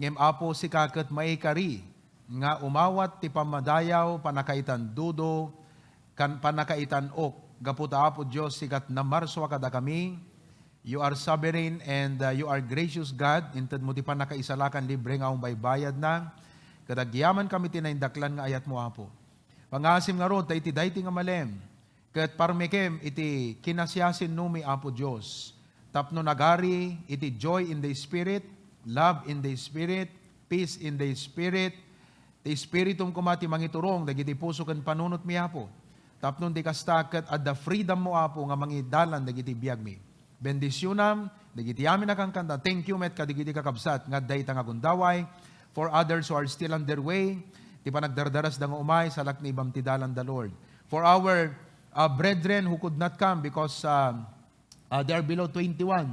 ngem Apo si kaket maikari, nga umawat ti pamadayaw, panakaitan dudo, kan panakaitan ok, gaputa Apo Diyos, sikat na marswa kada kami. You are sovereign and you are gracious God, inted mo ti panakaisalakan libre nga baybayad na, kadagyaman kami tinaindaklan nga ayat mo Apo. Pangasim nga ro, iti dayti nga malem, ket parmekem iti kinasyasin numi Apo Diyos, tapno nagari iti joy in the Spirit, love in the Spirit, peace in the Spirit, ti Spiritum kumati mangiturong, dagiti puso ken panunot mi Apo, tapno di kastaket at the freedom mo Apo nga mangidalan dagiti biag mi. Bendisyonam, dagiti amin nakangkanta, thank you met kadigiti kakabsat, nga dayta nga gundaway, for others who are still on their way, ti panagdardaras da nga umay, salak ni ibam ti dalan the Lord. For our brethren who could not come because they are below 21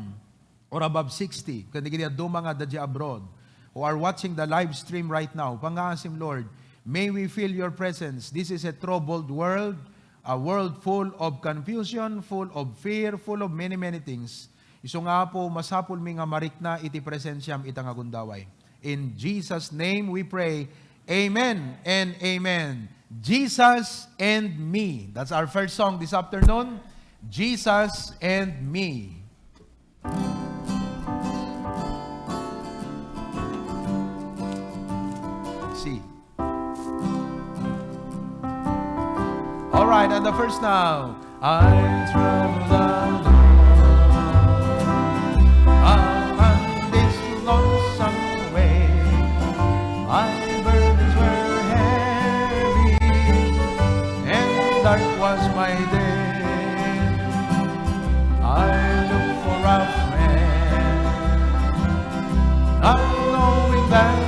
or above 60, kadigiti aduma nga dadya abroad, who are watching the live stream right now, pangaasim Lord, may we feel your presence. This is a troubled world, a world full of confusion, full of fear, full of many, many things. Iso nga po, masapul mi nga marikna iti presensyam ita nga gundaway. In Jesus' name we pray, amen and amen. Jesus and me. That's our first song this afternoon. Jesus and me. See. All right, and the first now. I travel alone on this lonesome way. My burdens were heavy, and dark was my day. I looked for a friend, not knowing that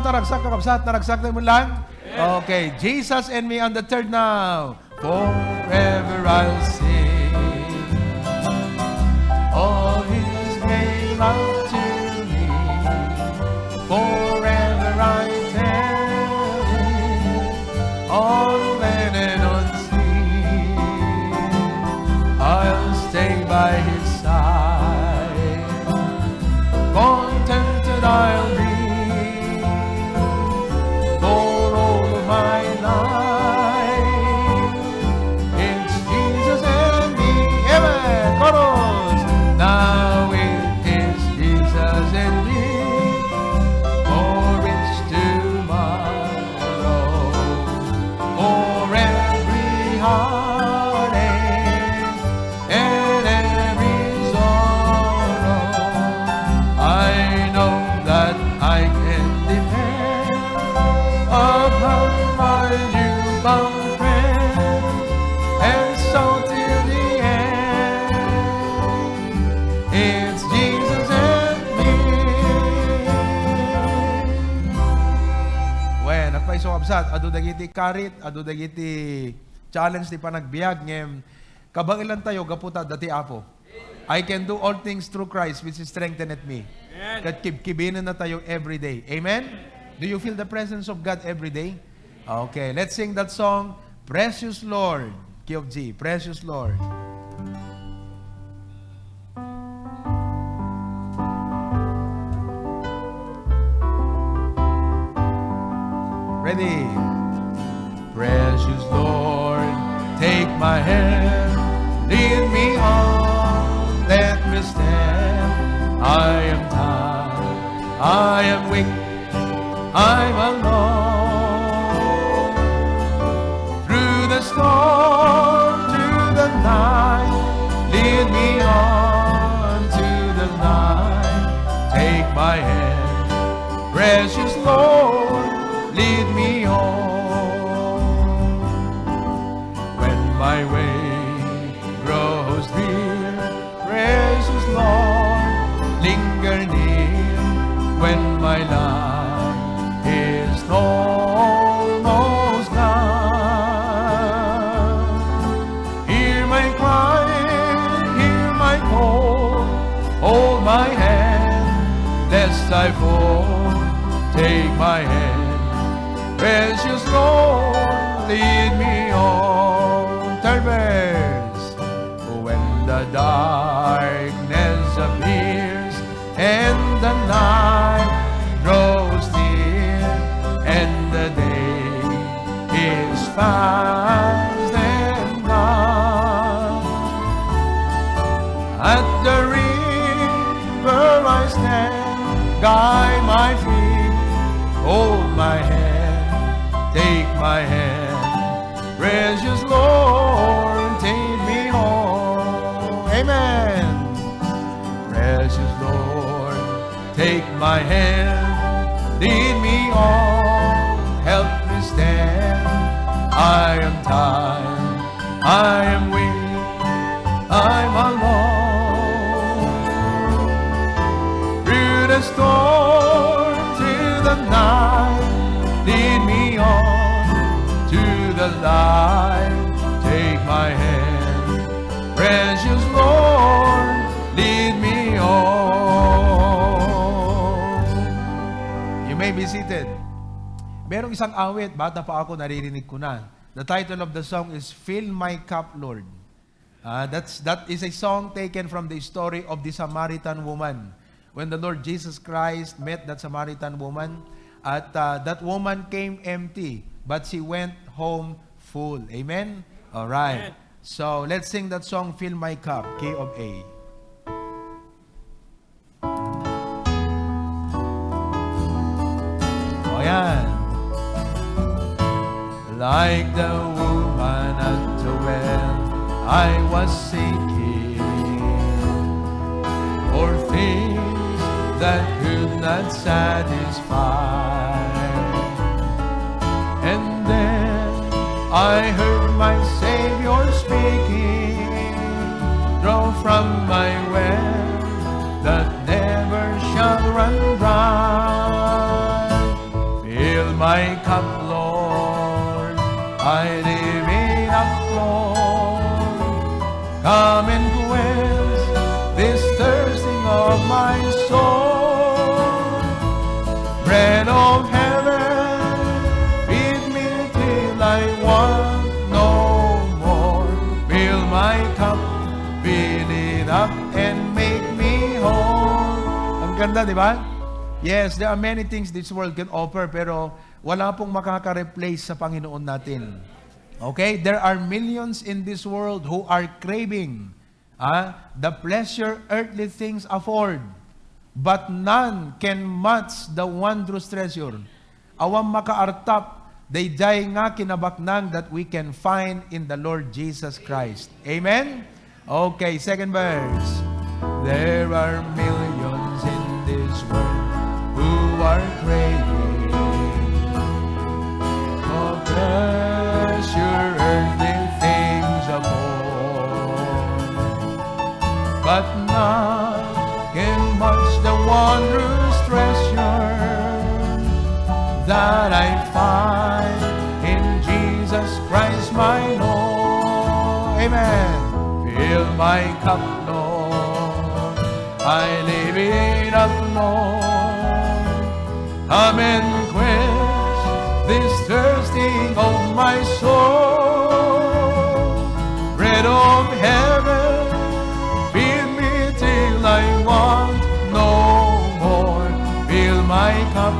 naragsak, kakabsat, naragsak na mo lang? Okay, Jesus and me on the third now. Forever I'll sing all His great love to me. Forever I tell Him on land and on sea. I'll stay by His side, contented I'll be. My life, it's Jesus Ubsat, ado dagiti karit, ado dagiti challenge ti panagbiag ngem kabang ilan tayo gaputa dati Apo. I can do all things through Christ which strengtheneth me. Kat kibkibinan na tayo every day. Amen? Do you feel the presence of God every day? Okay, let's sing that song, Precious Lord. Key of G, Precious Lord. Ready? Precious Lord, take my hand, lead me on, let me stand. I am tired, I am weak, I'm alone. Through the storm, through the night, lead me on to the light. Take my hand, precious Lord, lead me on. When my way grows near, precious Lord, linger near. When my life is almost gone, hear my cry, hear my call, hold my hand, lest I fall. Take my hand, precious Lord, lead me on. Third verse. When the darkness appears and the night grows near and the day is fast and gone, at the river I stand, guide my feet, hold my hand, take my hand, precious Lord, take me home. Amen. Precious Lord, take my hand, lead me on, help me stand. I am tired, I am weak, I'm alone. Through the storm, through the night, lead me on to the light. Take my hand, precious Lord, lead me on. You may be seated. Merong isang awit, bata pa ako, naririnig ko na. The title of the song is Fill My Cup, Lord. That is a song taken from the story of the Samaritan woman. When the Lord Jesus Christ met that Samaritan woman, at that woman came empty, but she went home full. Amen? All right. So, let's sing that song, Fill My Cup, key of A. Oh, yan. Like the woman at the well, I was seeking for things that could not satisfy. And then I heard my Savior speaking, draw from my well that never shall run dry. Fill my cup, Lord, I live it up, Lord. Come and quench this thirsting of my soul. Bread of heaven, feed me till I want no more. Fill my cup, fill it up, and make me whole. Ang ganda, di ba? Yes, there are many things this world can offer, pero wala pong makaka-replace sa Panginoon natin. Okay? There are millions in this world who are craving the pleasure earthly things afford, but none can match the wondrous treasure. Awang makaartap, dayjay nga kinabaknang that we can find in the Lord Jesus Christ. Amen? Okay, second verse. There are millions in this world who are craving for pleasure earthly things afford, but none can match the wondrous treasure that I find Amen. Fill my cup, Lord. I live it up, Lord. Come and quench this thirsting of my soul. Bread of heaven, feed me till I want no more. Fill my cup,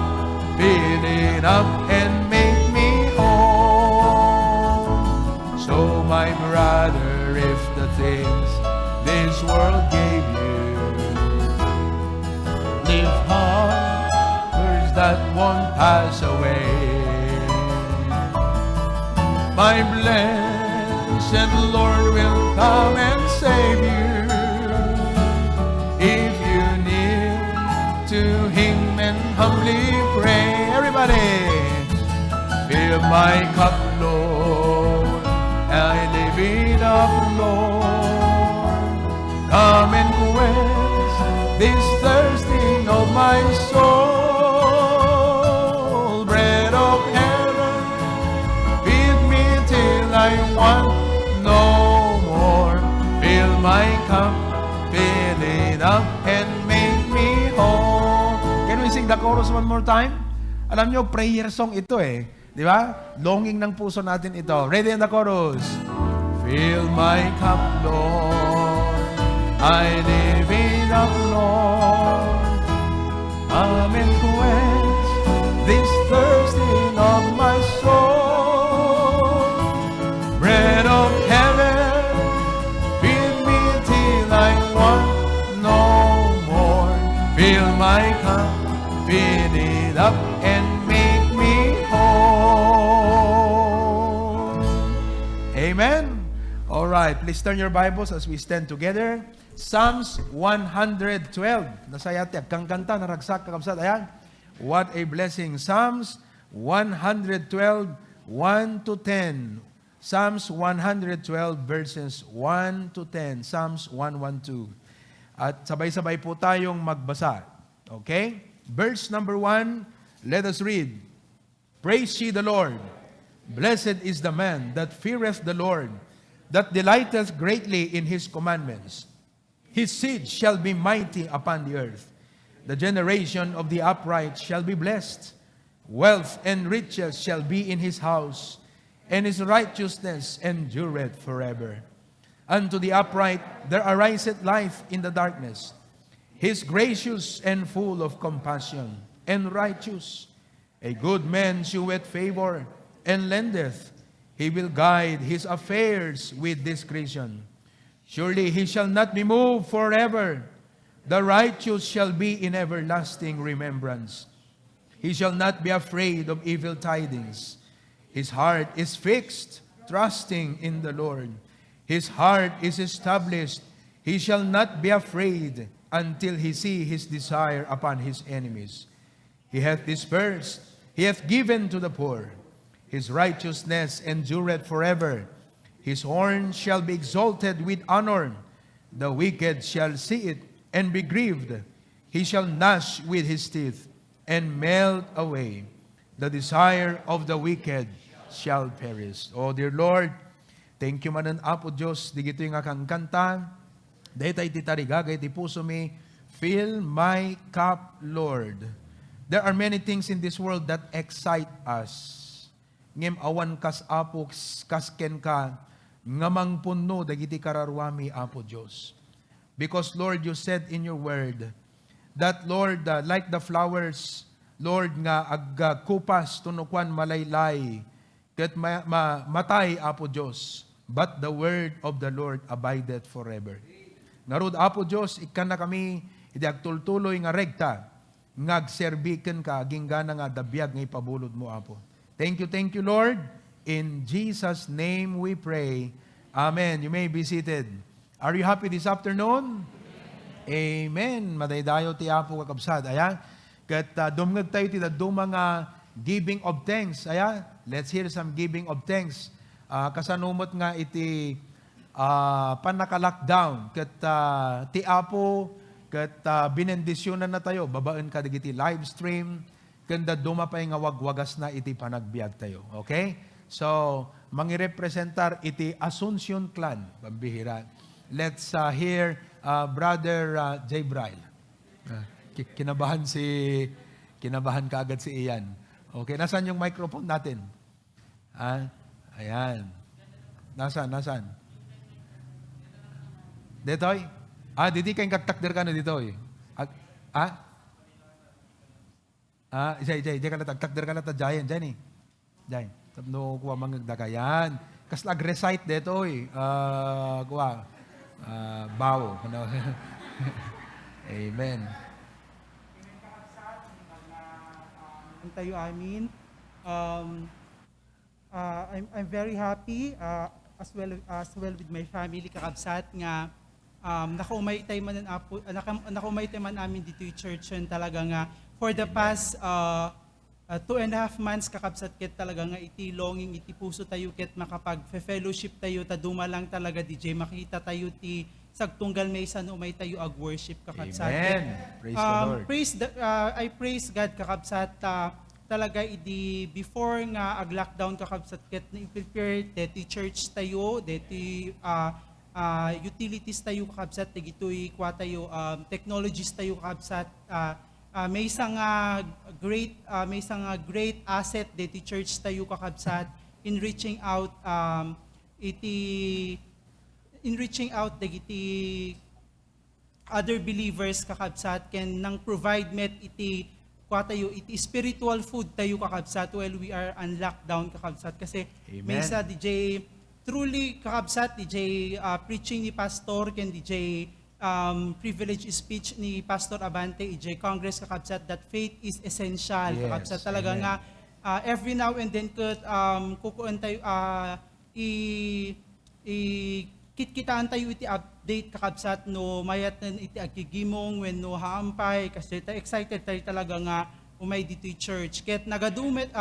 fill it up, and make me whole. So my brother, if the things this world gave you, live hungers that won't pass away. My blessed Lord will come and save you if you kneel to Him and humbly pray. Everybody, fill my cup, Lord. I live it up, Lord. Come and quench this thirsting of my soul. Bread of heaven, feed me till I want no more. Fill my cup, fill it up, and make me whole. Can we sing the chorus one more time? Alam nyo, prayer song ito eh. Di ba? Longing ng puso natin ito. Ready in the chorus. Fill my cup, Lord. I live it up, Lord. Come and quench this thirsting of my soul. Bread of heaven, feed me till I want no more. Fill my cup, fill it up, and make me whole. Amen. All right, please turn your Bibles as we stand together. Psalms 112. Nasayati, kang kanta, naragsak, kakabsat. Ayan. What a blessing. Psalms 112, 1 to 10. Psalms 112 verses 1 to 10. Psalms 112. At sabay-sabay po tayong magbasa. Okay? Verse number 1, let us read. Praise ye the Lord. Blessed is the man that feareth the Lord, that delighteth greatly in his commandments. His seed shall be mighty upon the earth. The generation of the upright shall be blessed. Wealth and riches shall be in his house, and his righteousness endureth forever. Unto the upright there ariseth life in the darkness. He is gracious and full of compassion, and righteous. A good man sheweth favor, and lendeth. He will guide his affairs with discretion. Surely he shall not be moved forever. The righteous shall be in everlasting remembrance. He shall not be afraid of evil tidings. His heart is fixed, trusting in the Lord. His heart is established. He shall not be afraid until he see his desire upon his enemies. He hath dispersed, he hath given to the poor. His righteousness endureth forever. His horn shall be exalted with honor. The wicked shall see it and be grieved. He shall gnash with his teeth and melt away. The desire of the wicked shall perish. Oh, dear Lord, thank you manan Apo Diyos. Digito yung akang kanta. Daytay titarigagay ti puso mi. Fill my cup, Lord. There are many things in this world that excite us. Ngem awan kas Apo, kasken ka, ngamang punno, dagiti kararwami, Apo Diyos. Because, Lord, you said in your word, that, Lord, like the flowers, Lord, nga agkupas, tunukwan, malaylay, ket matay, Apo Diyos, but the word of the Lord abideth forever. Narod, Apo Diyos, ikan na kami, hindi agtultuloy nga regta, nga agserbiken ka, ginggana nga dabiyag nga ipabulod mo, Apo. Thank you, Lord. In Jesus' name we pray. Amen. You may be seated. Are you happy this afternoon? Amen. Madaydayo ti Apo kakabsat. Ayan. Kat dumngag tayo ti mga giving of thanks. Ayan. Let's hear some giving of thanks. Kasanumot nga iti panaka-lockdown. Kat ti Apo, kat binendisyonan na tayo. Babaan ka digiti live stream. Kanda dumapay nga wagwagas na iti panagbiag tayo. Okay? So, mangirepresentar iti Asuncion clan, pambihira. Let's hear Brother J. Bryle. Kinabahan kaagad si Ian. Okay, nasaan yung microphone natin? Ayan. Nasaan? Ditoy? Didi kayong katakder ka na ditoy. Jay ka na takder ka na ta Jayan, Jenny. Jayan. No kuha mangagdagayan. Kas nag-recite ditoy. Kuha. Bow. Amen. Tayo amin. I'm very happy as well with my family kakabsat nga nakaumay tayo man amin dito yung church and talaga nga for the past 2.5 months kakabsat ket talaga nga iti longing iti puso tayo ket makapag-fellowship tayo taduma lang talaga DJ makita tayo ti sagtunggal may isa umay tayo ag worship kakabsat. Amen. Praise the Lord. I praise God kakabsat talaga idi before nga ag lockdown kakabsat ket na i-prepare deti church tayo deti utilities tayo kakabsat dagitoy kwa tayo technologies tayo kakabsat may isang great asset deti church tayo kakabsat in reaching out dagiti other believers kakabsat ken nang provide met iti kwa tayo iti spiritual food tayo kakabsat while we are on lockdown kakabsat kasi may sa DJ truly kakabsat DJ preaching ni pastor ken DJ privilege speech ni Pastor Abante DJ Congress kakabsat that faith is essential kakabsat talaga nga every now and then kukuan tayo kitkitaan tayo iti update kakabsat no mayat na iti agigimong when no haampay kasi excited tayo talaga nga umay dito church ket nagadumet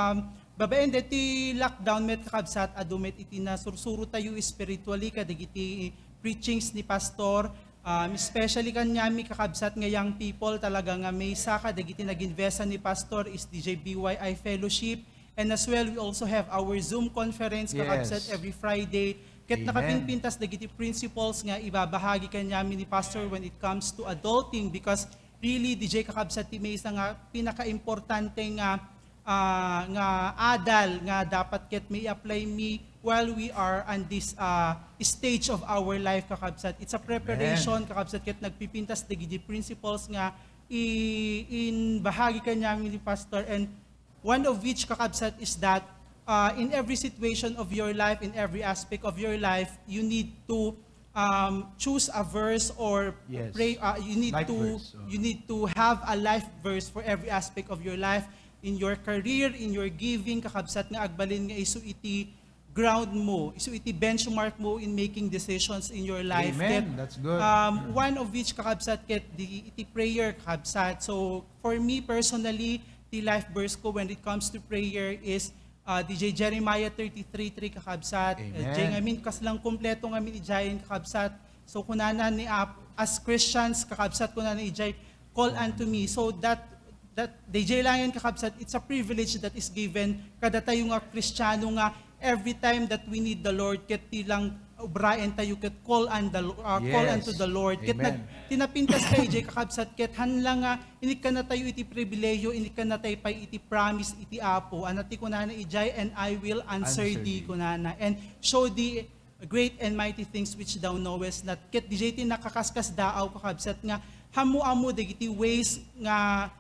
babaen deti lockdown met kakabsat adumet iti nasursuro tayo spiritually kadagiti preachings ni pastor especially kanyami kakabsat nga young people talaga nga may saka dagiti naginvesta ni pastor is DJ BYI fellowship and as well we also have our Zoom conference kakabsat every Friday. Ket nakapinpintas dagiti principles nga ibabahagi kanyami ni pastor when it comes to adulting because really DJ kakabsat ti may isa nga pinaka-importante nga adal nga dapat ket may apply me while we are on this stage of our life kakabsat. It's a preparation kakabsat ket nagpipintas dagiti principles nga in bahagi kanyami ni pastor and one of which kakabsat is that in every situation of your life, in every aspect of your life, you need to choose a verse or pray. You need to have a life verse for every aspect of your life. In your career, in your giving, kakabsat nga agbalin nga isu iti ground mo, isu iti benchmark mo in making decisions in your life. Amen. That's good. One of which kakabsat ket iti prayer kakabsat. So for me personally, the life verse ko when it comes to prayer is DJ Jeremiah 33:3 kakabsat. Ngamin kaslang kompleto ngamin ijayin kakabsat. So kunana ni as Christians kakabsat kunana ijay call unto me. So that DJ lang yan kakabsat, it's a privilege that is given kada tayo nga Kristiyano nga every time that we need the Lord ket tilang ubrayan tayo ket call unto the Lord ket tinapintas kay DJ kakabsat ket hanlang nga inik ka na tayo iti pribileyo inik ka na tayo pay iti promise iti Apo anati kunana ijay and I will answer thee kunana and show thee great and mighty things which thou knowest not ket DJ ti nakakaskas daaw kakabsat nga hamu-amo dagiti ways nga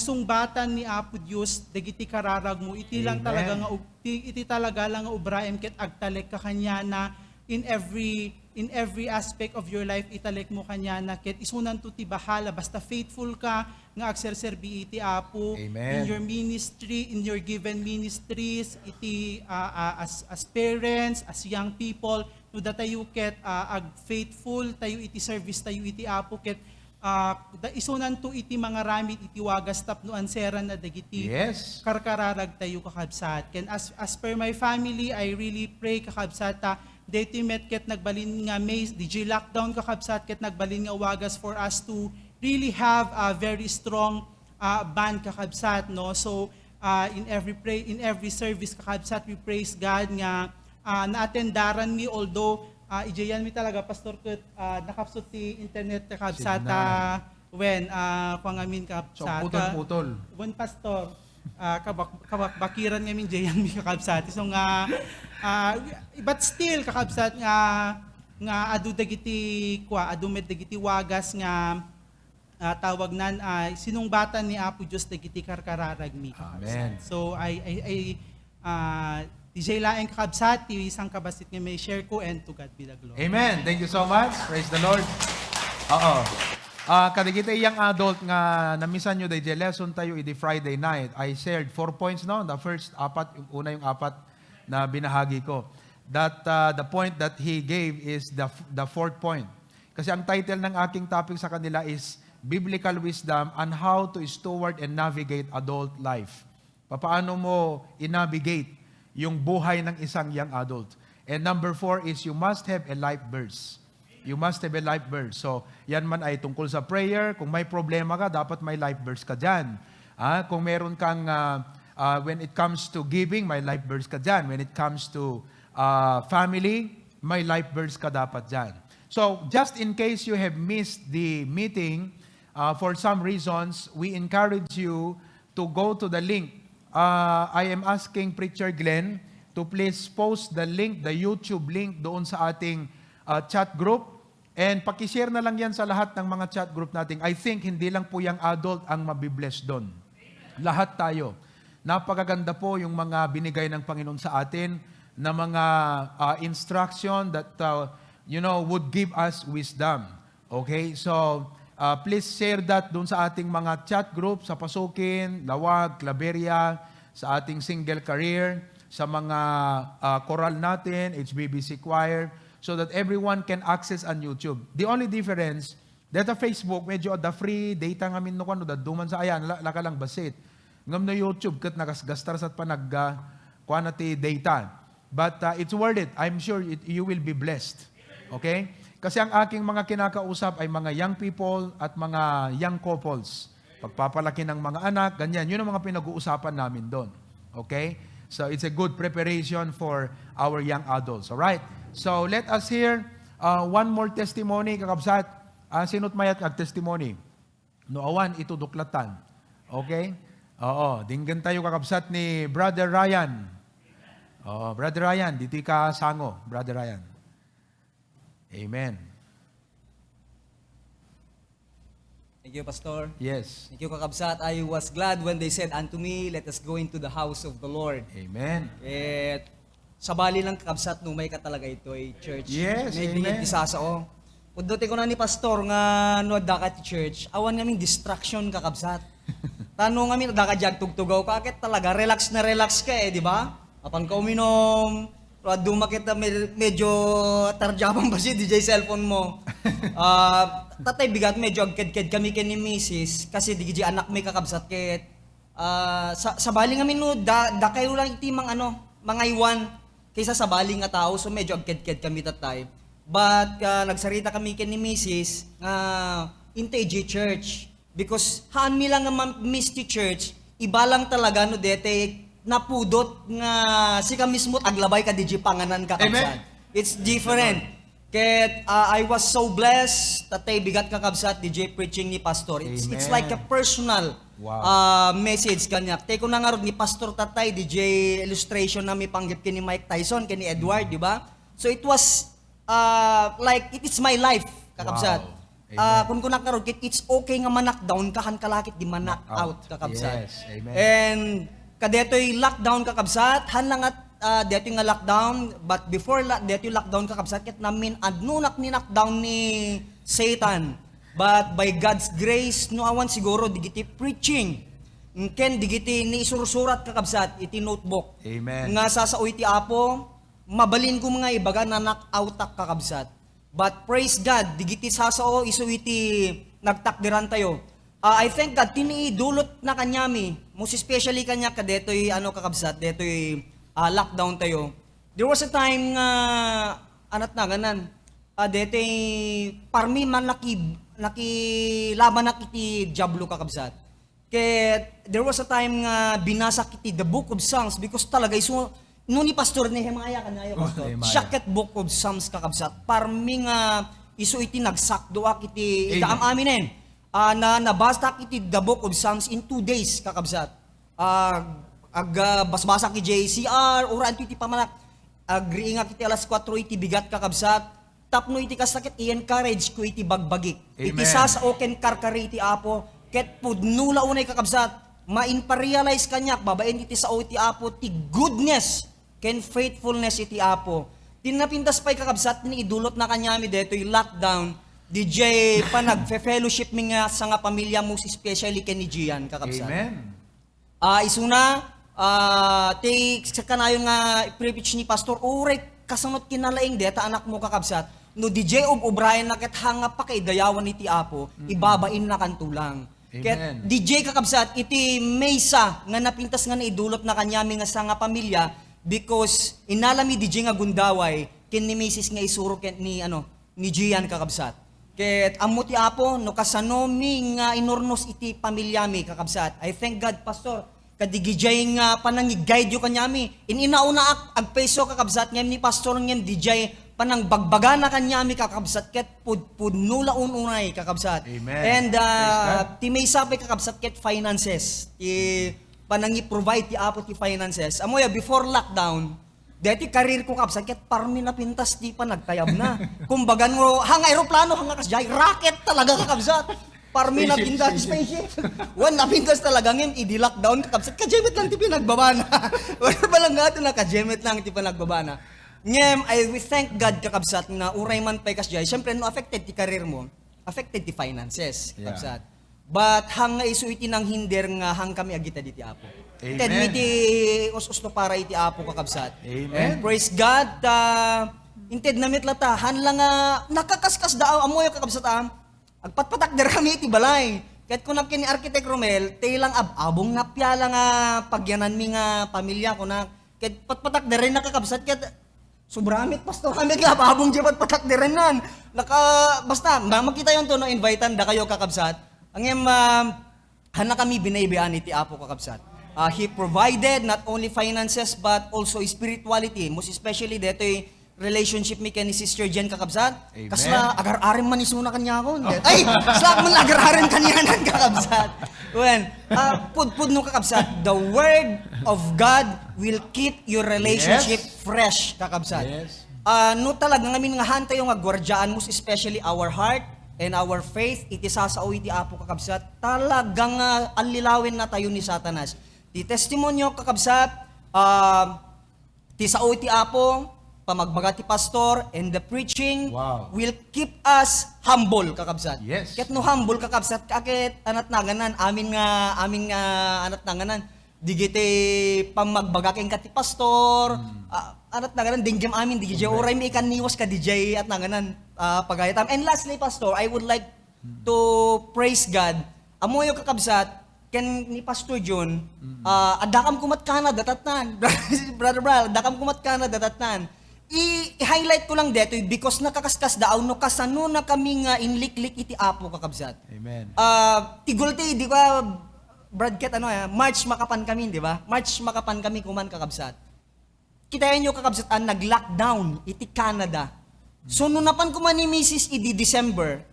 sungbatan ni Apo Dios dagiti kararag mo iti lang talaga nga iti talaga lang nga ubraem ket agtalek ka kanya na in every aspect of your life italek mo kanya na ket isunan to ti bahala basta faithful ka nga agserserbi iti Apo in your ministry in your given ministries iti as parents as young people no datayo ket ag faithful tayo iti service tayo iti Apo ket isunan to iti mga ramid iti wagas tapno anseran na dagiti karkararag tayo kakabsat ken as per my family I really pray kakabsat deti met ket nagbalin nga may DJ lockdown kakabsat ket nagbalin nga wagas for us to really have a very strong band kakabsat no so in every service kakabsat, we praise God nga naatendaran mi, although ijayan mi talaga pastor ket nakapsot ti internet kakabsat when kung amin So, kakabsat putol-putol. when pastor kabakbakiran ngamin jayan mi kakabsat so nga but still kakabsat nga adu dagiti wagas nga tawag nan sinungbatan ni Apo Diyos dagiti karkararag mi kakabsat. Amen. So I DJ laeng kakabsat ti isang kabasit nga may share ko, and to God be the glory. Amen. Thank you so much. Praise the Lord. Oo. Kadigita iyang adult nga namisan nyo the lesson tayo idi Friday night. I shared 4 points no. The first una yung apat na binahagi ko. That the point that he gave is the fourth point. Kasi ang title ng aking topic sa kanila is Biblical Wisdom on how to steward and navigate adult life. Paano mo i-navigate yung buhay ng isang young adult. And number 4 is you must have a life verse. You must have a life verse. So, yan man ay tungkol sa prayer. Kung may problema ka, dapat may life verse ka dyan. Kung meron kang, when it comes to giving, may life verse ka dyan. When it comes to family, may life verse ka dapat dyan. So, just in case you have missed the meeting, for some reasons, we encourage you to go to the link. I am asking Preacher Glenn to please post the link, the YouTube link doon sa ating chat group. And pakishare na lang yan sa lahat ng mga chat group natin. I think hindi lang po yung adult ang mabibless doon. Lahat tayo. Napakaganda po yung mga binigay ng Panginoon sa atin na mga instruction that would give us wisdom. Okay? So, please share that doon sa ating mga chat group, sa Pasukin, Lawag, Claveria, sa ating single career, sa mga choral natin, HBBC choir, so that everyone can access on YouTube. The only difference, that Facebook, medyo the free data nga min no kano, duman sa ayan, laka lang basit. Ngam na YouTube, kat nakasgastar sa panag quantity data. But it's worth it. I'm sure you will be blessed. Okay? Kasi ang aking mga kinakausap ay mga young people at mga young couples. Pagpapalaki ng mga anak, ganyan. Yun ang mga pinag-uusapan namin doon. Okay? So it's a good preparation for our young adults. Alright? So let us hear one more testimony, kakabsat. Sinot mayat kag testimony. No awan, ito duklatan. Okay? Oo. Dinggan tayo kakabsat ni Brother Ryan. Oo, Brother Ryan, dito ka sango, Brother Ryan. Amen. Thank you, Pastor. Yes. Thank you, kakabsat. I was glad when they said unto me, let us go into the house of the Lord. Amen. Sabali lang kakabsat no may katalaga ito ay church. Yes, may amen. bingit isasao. Puddote ko na ni Pastor nga no adda ti church, awan naming distraction kakabsat. Tanong kami adda ka jag tugtugaw ka ket talaga relax na relax ka di ba? Apan ka uminom, dumakit na medyo tarjabang ba si DJ cellphone mo. Tatay bigat medyo agked-ked kami ken ni Mrs. kasi di anak may kakabsat ket sa bali ngamin no da kayo lang iti mga iwan kaysa sa bali nga tao so medyo agked-ked kami tatay. But nagsarita kami ken ni Mrs. Into AJ Church because haan mi lang nga miss ti church iba lang talaga no dete napudot nga si ka mismo aglabay ka DJ panganan ka kabsat. It's different. Ket I was so blessed tatay bigat ka kabsat DJ preaching ni pastor. It's like a personal message kanya. Tay ko na nga ni pastor tatay DJ illustration na mi panggip kini Mike Tyson kini Edward, di ba? So it was like it is my life kakabsat. Kung nakarod it's okay nga manak down kahan kalakit di manak out kakabsat. Yes, amen. And kadetoy lockdown kakabsat, hanlang at detoy nga lockdown, but before detoy lockdown kakabsat, ket namin adnunak ni knockdown ni Satan. But by God's grace, no awan siguro digiti preaching. Ken digiti ni isursurat kakabsat, iti notebook. Amen. Nga sasao iti Apo, mabalin ko mga ibaga na knock-outak kakabsat. But praise God, digiti sasao isu iti nagtakdiran tayo. I think God tiniidulot na kanyami, most especially kanya kadetoy kakabsat, detoy lockdown tayo. There was a time nga anat na ganan. Detoy parmi man nakilaban na iti diablo kakabsat. Ket there was a time nga binasa kiti the book of Psalms because talaga iso no ni pastor Nehemiah kanayo pastor. Nehemiah. Siya ket book of Psalms kakabsat. Parmi nga iso iti nagsakdoa kiti Amen. ikaam aminen. Na nabasa kiti the book of Psalms in 2 days kakabsat. Basbasa ki JCR ura anto iti pamanak. Agri nga kiti alas 4 iti bigat kakabsat. Tapno iti kasakit i-encourage ko iti bagbagik. Iti Amen. sasaoken karkari iti apo ket pudno launay kakabsat. Ma-realize kanyak babaen iti sao iti apo ti goodness ken faithfulness iti apo. Tinapintas pa'y kakabsat ni idulot na kanyami deto'y lockdown. DJ pa nagfe-fellowship mi nga sa nga pamilya mo especially ken ni Gian kakabsat. Amen. Isuna sa kanayon nga preach ni pastor uray kasanot kinalaing deta anak mo kakabsat. No DJ O'Brien na ket hanga pa kay dayawan iti apo ibabain na kantulang. Ket Amen. DJ kakabsat iti maysa nga napintas nga naidulot na kanyami nga sa nga pamilya because inalami DJ nga gundaway ken ni Mrs. nga isuro ken ni Gian kakabsat. Ket ammo ti apo no kasano mi nga inornos iti pamilyami kakabsat. I thank God pastor kadigijay nga panangig-guide yo kanyami. Inauna agpeso kakabsat ngem ni pastor ngem DJ panang bagbaga na kanyami kakabsat ket pudno laun unay kakabsat. Amen. And Praise God. ti may sabi kakabsat ket finances. Panang i-provide ti apo ti finances. Amoy before lockdown, deti career ko kakabsat ket parmi na pintas di pa nagtayab na. Kumbaga no hanga eroplano hanga kasjay rocket talaga kakabsat. Parmi na pintas spaceship. Wan na pintas talaga ngem i-lockdown kakabsat. Kajemet lang ti pinagbaba na. Wala pa lang nga ito na kajemet lang ti pinagbaba na. Ngem, we thank God kakabsat na uray man pa'y kasjay. Siyempre, no affected ti career mo, affected ti finances kakabsat. But hang nga isu iti nang hinder nga hang kami agita diti apo. Amen. Ted mi ti us-usto para iti apo kakabsat. Amen. And praise God, inted namit lata, hanlang nakakaskas daaw amoy kakabsat agpatpatak der kami iti balay. Ket kun ni Architect Romel, lang abong napyala nga pagyanan mi nga pamilya ko na ket patpatak der rin nakakabsat ket sobramit pastor kami nga abong di patpatak der rin nan. Basta makita yon to no invitan da kayo kakabsat. Angem hana kami binaybayan iti apo kakabsat. He provided not only finances but also spirituality, most especially detoy relationship mi ken ni Sister Jen kakabsat. Amen. Kasla agar-arim man isuna kanya ko. Ay, slag man agar-arim kanya nan kakabsat. When pud no kakabsat, the word of God will keep your relationship fresh kakabsat. Yes. No talaga ngamin nga hantay nga gwardyaan most especially our heart and our faith iti sasao iti apo kakabsat. Talagang alilawin na tayo ni Satanas. Ti testimonyo kakabsat ti sao iti apo pamagbaga ti pastor and the preaching Wow. will keep us humble kakabsat. Yes. Ket no humble kakabsat kakit anat nanganan amin nga anat nanganan digiti pamagbaga ken kat ti pastor anat nanganan dinggem amin digiti oray mi ikan niwas ka DJ at nanganan pagayatam. And lastly pastor, I would like to praise God. Amoyo kakabsat ken ni Pastor John adakam kumat kana datatnan. Brother, adakam kumat kana datatnan. I-highlight ko lang dito because nakakaskas daaw no kasano na kami nga inliklik iti apo kakabsat. Amen. Tigulti di ba Brad Ket March makapan kami, di ba? March makapan kami kuman kakabsat. Kitayan nyo kakabsat nag-lockdown iti Canada. So no napan kuman ni Mrs. idi December,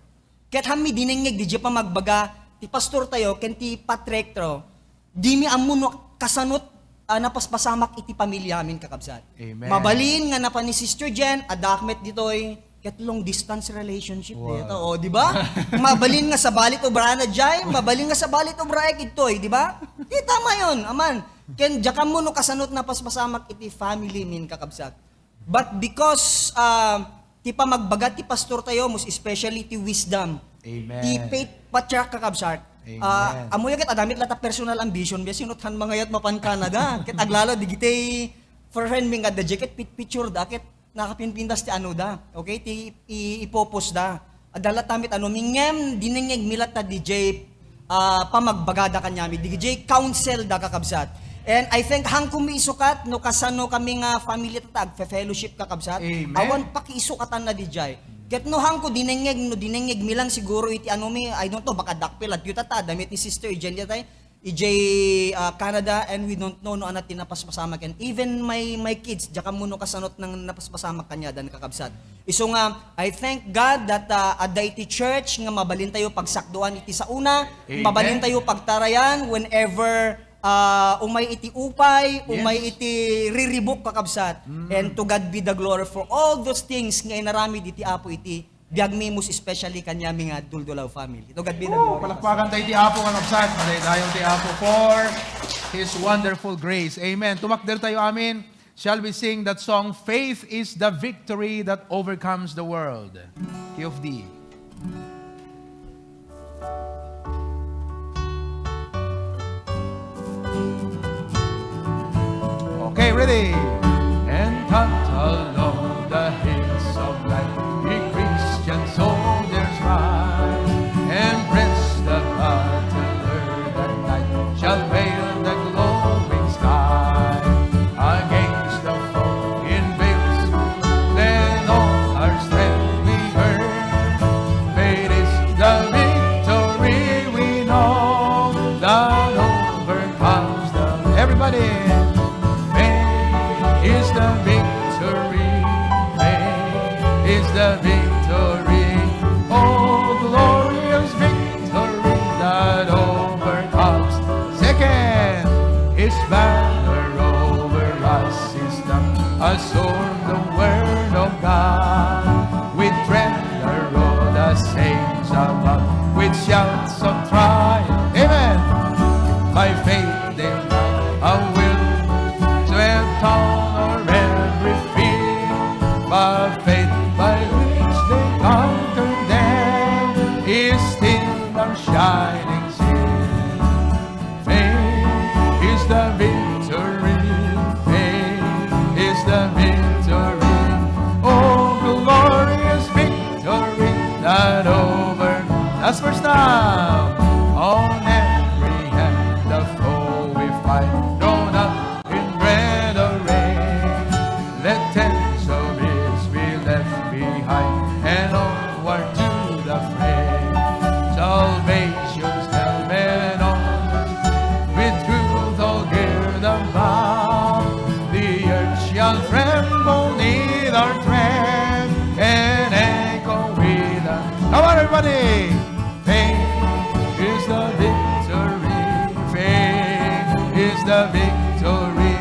ket hami dinengeg di pa magbaga ti pastor tayo ken ti patrektro. Di mi amuno kasanot napaspasamak iti pamilya amin kakabsat. Amen. Mabalin nga napan ni Sister Jen, adakmet ditoy ket long distance relationship Wow. dito. O, di ba? Mabalin nga sa balit obra na jay, mabalin nga sa balit obra itoy, di ba? Di tama yon, aman. Ken jakam mo no kasanot napaspasamak iti family min kakabsat. But because ti pamagbagat ti pastor tayo, most especially ti wisdom, Amen. ti faith patrak kakabsat. Amen. Amoy ket adamit lata personal ambition biya sinuthan mangayat mapan Canada ket aglalo digiti for friend mi nga the jacket picture da ket nakapinpindas ti ano da okay ti ipopos da adala tamit mingem dinengeg milat ta DJ pamagbagada kanyami DJ counsel da kakabsat. And I think hang kumisukat no kasano kami nga family tatag fellowship kakabsat. Amen. Awan pakiisukatan na DJ. Ket no hang ko dinengeg milang siguro iti mi I don't know baka dakpil at yuta ta damit ni Sister Jen tay EJ Canada, and we don't know no anat tinapaspasamak and even my kids jaka muno kasanot ng napaspasamak kanya dan kakabsat. Iso nga I thank God that adda iti church nga mabalin tayo pagsakduan iti sa una, Amen. mabalin tayo pagtarayan whenever umay iti upay, umay iti riribok kakabsat. And to God be the glory for all those things nga inaramid iti Apo iti biagmimus especially kanyami nga Duldulaw family. To God be the glory. Palakpakan tayo ti Apo nga kapsat. Madaydayon ti Apo for His wonderful grace. Amen. Tumakder tayo, amin. Shall we sing that song, Faith is the victory that overcomes the world. Key of D. Okay, ready? And come along the hills of life, ye Christian soldiers rise, and press the battle that night shall veil the glowing sky. Against the foe in veils, then all our strength we earn. Faith is the victory we know, that overcomes the... Everybody! Is the victory, faith is the victory, oh glorious victory that overcomes. Second, His banner over us is a sword, the word of God. We tread the road as saints above, with shouts of triumph. Amen. By faith they fight a will to have by faith by which they conquer them is still our shining shield. Faith is the victory, faith is the victory, oh glorious victory that over. That's verse now. On every hand the foe we fight, thrown up in red array. Let tents of behind and onward to the fray. Salvation's helmet on, with truth all geared about. The earth shall tremble neath our tread and echo with us. Come on, everybody! Faith is the victory. Faith is the victory.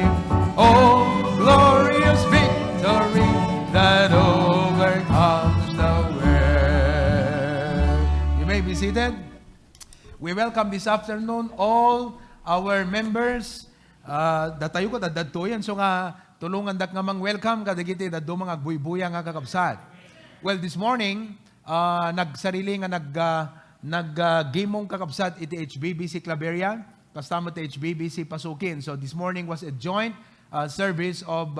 Oh, glorious victory that overcomes the world. You may be seated. We welcome this afternoon all our members. Datayo ko, dadadtoyan. So nga, tulungan dak nga mang welcome, kadagiti, daddo mga buy-buya nga kakabsat. Well, this morning, nagsarili nga nag-gimong kakabsat iti HBBC Claveria, kasama iti HBBC Pasukin. So this morning was a joint service of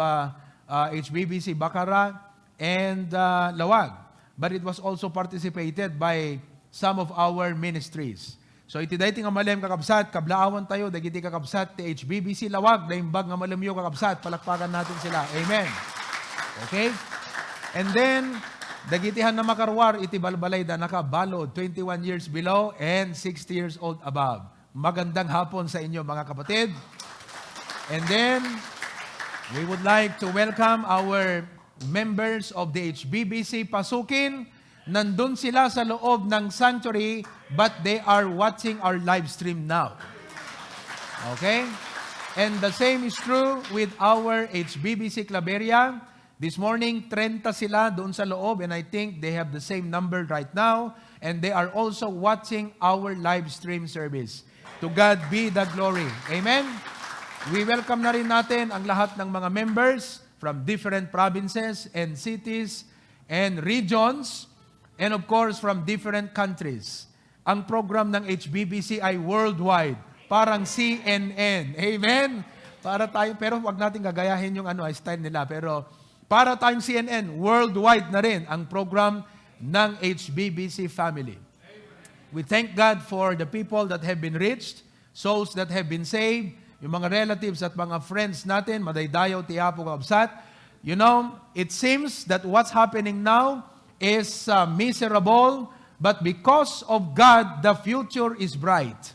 HBBC Bacara and Lawag. But it was also participated by some of our ministries. So iti dayti nga malem kakabsat, kablaawan tayo, dagiti kakabsat ti HBBC Lawag, daimbag nga malemyo kakabsat, palakpakan natin sila. Amen. Okay? And then, dagitihan na makarwar, iti balbalay da nakabalod, 21 years below and 60 years old above. Magandang hapon sa inyo mga kapatid. And then, we would like to welcome our members of the HBBC Pasukin. Nandun sila sa loob ng sanctuary, but they are watching our live stream now. Okay? And the same is true with our HBBC Claveria. This morning, 30 sila doon sa loob, and I think they have the same number right now, and they are also watching our live stream service. To God be the glory. Amen? We welcome na rin natin ang lahat ng mga members from different provinces and cities and regions, and of course, from different countries. Ang program ng HBBC ay worldwide, parang CNN. Amen? Para tayo, pero wag natin gagayahin yung style nila, pero para tayong CNN, worldwide na rin ang program ng HBBC family. We thank God for the people that have been reached, souls that have been saved, yung mga relatives at mga friends natin, madaydayaw tiyapo kabsat. You know, it seems that what's happening now is miserable, but because of God, the future is bright.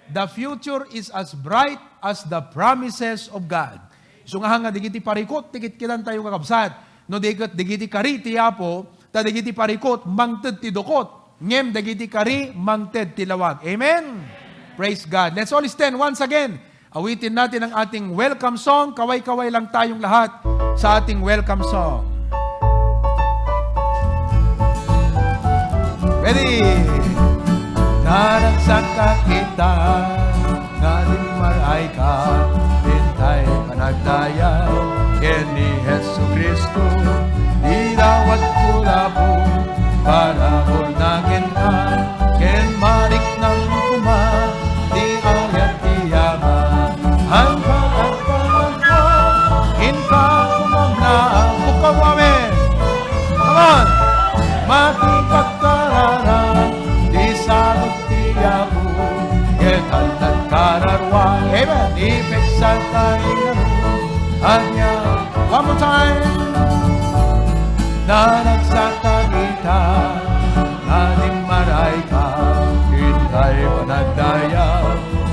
The future is as bright as the promises of God. So nga digiti parikot, tikit kitan tayo kakabsat. No digiti kari tiyapo, ta digiti parikot, mangted ti dukot. Ngem digiti kari, mangted ti lawag. Amen? Praise God. Let's all stand once again. Awitin natin ang ating welcome song. Kaway-kaway lang tayong lahat sa ating welcome song. Ready? Naragsaka kita, ngalim maray ka, pintay panagdayaw, ken ni Jesu Kristo, idawat kulapo, para bornagin ka, ken marik ng kuma, di ayat tiyama, hangga ang pangako, inka kumamla, bukaw amen. Come on! Makipagkarara, di sagot tiyapo, ketal at kararwa, amen. Ipeksan tayo anya. One more time. Naragsakagita, nalim maray ka, hintay panagdaya,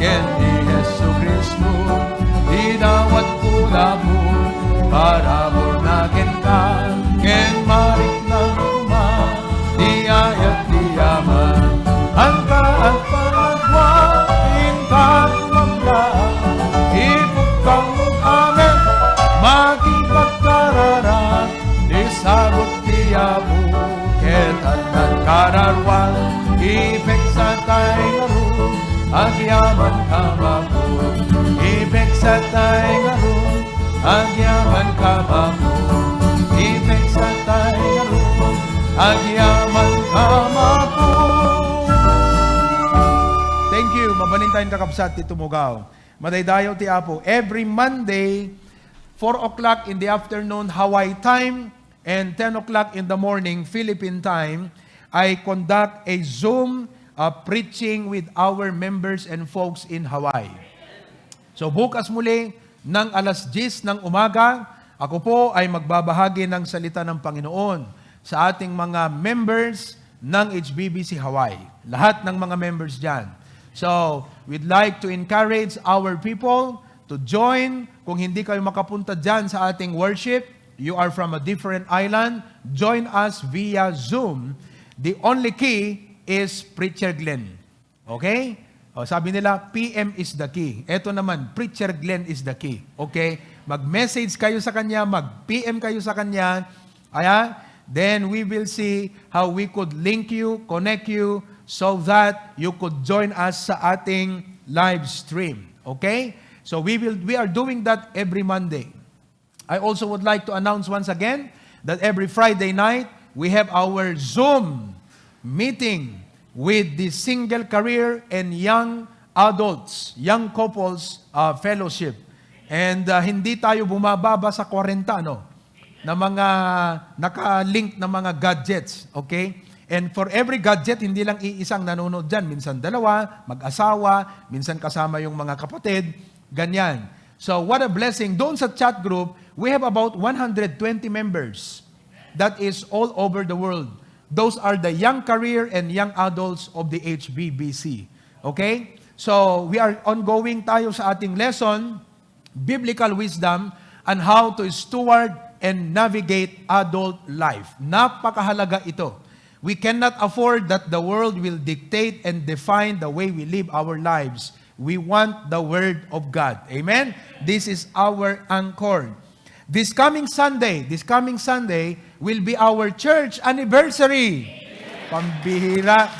ken ni Jesu Kristo, dinawat kulapo, para bornagin ka, ken marik ng kuma, di ayat di yaman, hangga at pangagwa, hinta kumamla, ipukang amen, makipagkarara, di sagot tiyapo, ketan at kararwal, ipeksa tayo ngaroon, agyaman kamako, ipeksa tayo ngaroon, agyaman kamako, ipeksa tayo ngaroon, agyaman kamako. Thank you. Mabaling tayong kakapsat ti Tumugaw. Madaydayo ti Apo. Every Monday, 4 o'clock in the afternoon, Hawaii time, and 10 o'clock in the morning, Philippine time, I conduct a Zoom preaching with our members and folks in Hawaii. So bukas muli ng alas 10 ng umaga, ako po ay magbabahagi ng salita ng Panginoon sa ating mga members ng HBBC Hawaii. Lahat ng mga members dyan. So, we'd like to encourage our people to join. Kung hindi kayo makapunta dyan sa ating worship, you are from a different island, join us via Zoom. The only key is Preacher Glenn. Okay? O, sabi nila, PM is the key. Ito naman, Preacher Glenn is the key. Okay? Mag-message kayo sa kanya, mag-PM kayo sa kanya. Then we will see how we could link you, connect you, so that you could join us sa ating live stream. Okay? So we are doing that every Monday. I also would like to announce once again that every Friday night, we have our Zoom meeting with the Single Career and Young Adults, Young Couples Fellowship. And hindi tayo bumababa sa 40, na mga naka-link na mga gadgets. Okay? And for every gadget, hindi lang iisang nanonood dyan. Minsan dalawa, mag-asawa, minsan kasama yung mga kapatid, ganyan. So what a blessing. Doon sa chat group, we have about 120 members. That is all over the world. Those are the young career and young adults of the HBBC. Okay? So we are ongoing tayo sa ating lesson, Biblical Wisdom, on how to steward and navigate adult life. Napakahalaga ito. We cannot afford that the world will dictate and define the way we live our lives. We want the Word of God. Amen? This is our anchor. This coming Sunday will be our church anniversary. Pambihira.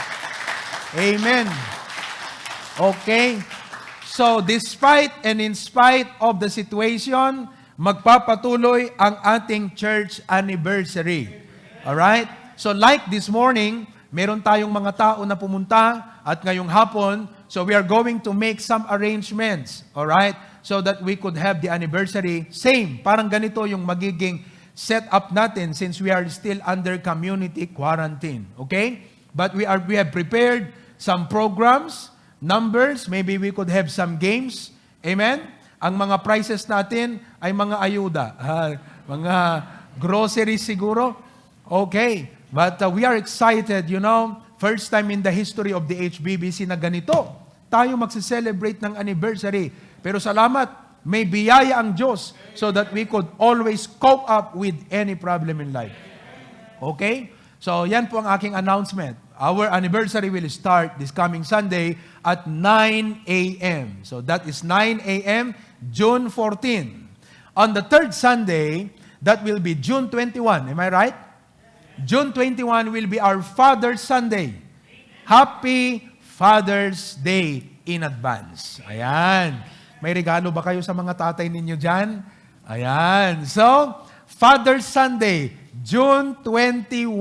Amen. Okay? So, despite and in spite of the situation, magpapatuloy ang ating church anniversary. Alright? So like this morning, meron tayong mga tao na pumunta at ngayong hapon, so we are going to make some arrangements, alright? So that we could have the anniversary. Same, parang ganito yung magiging setup natin since we are still under community quarantine, okay? But we have prepared some programs, numbers, maybe we could have some games, amen? Ang mga prizes natin ay mga ayuda, mga groceries siguro, okay? But we are excited, first time in the history of the HBBC na ganito. tayo magse-celebrate ng anniversary. Pero salamat, may biyaya ang Diyos so that we could always cope up with any problem in life. Okay? So, yan po ang aking announcement. Our anniversary will start this coming Sunday at 9 a.m. So, that is 9 a.m., June 14. On the third Sunday, that will be June 21. Am I right? June 21 will be our Father's Sunday. Happy Father's Day in advance. Ayan. May regalo ba kayo sa mga tatay ninyo dyan? Ayan. So, Father's Sunday, June 21.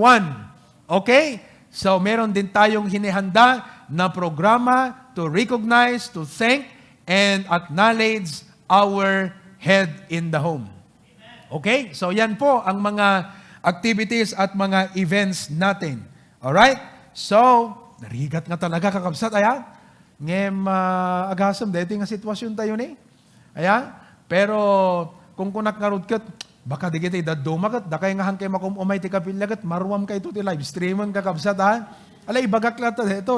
Okay? So, meron din tayong hinihanda na programa to recognize, to thank, and acknowledge our head in the home. Okay? So, yan po ang mga activities at mga events natin. Alright? So, narigat nga talaga kakabsat, ayan. Ngem agasam, dito nga sitwasyon tayo ni. Ayan. Pero, kung kunak nga rod kat, baka di kita idadumagat, da kayo nga hangkay makumumay ti kapilagat, maruam kayo ti live streaming kakabsat, ha? Alay, bagak lang ito,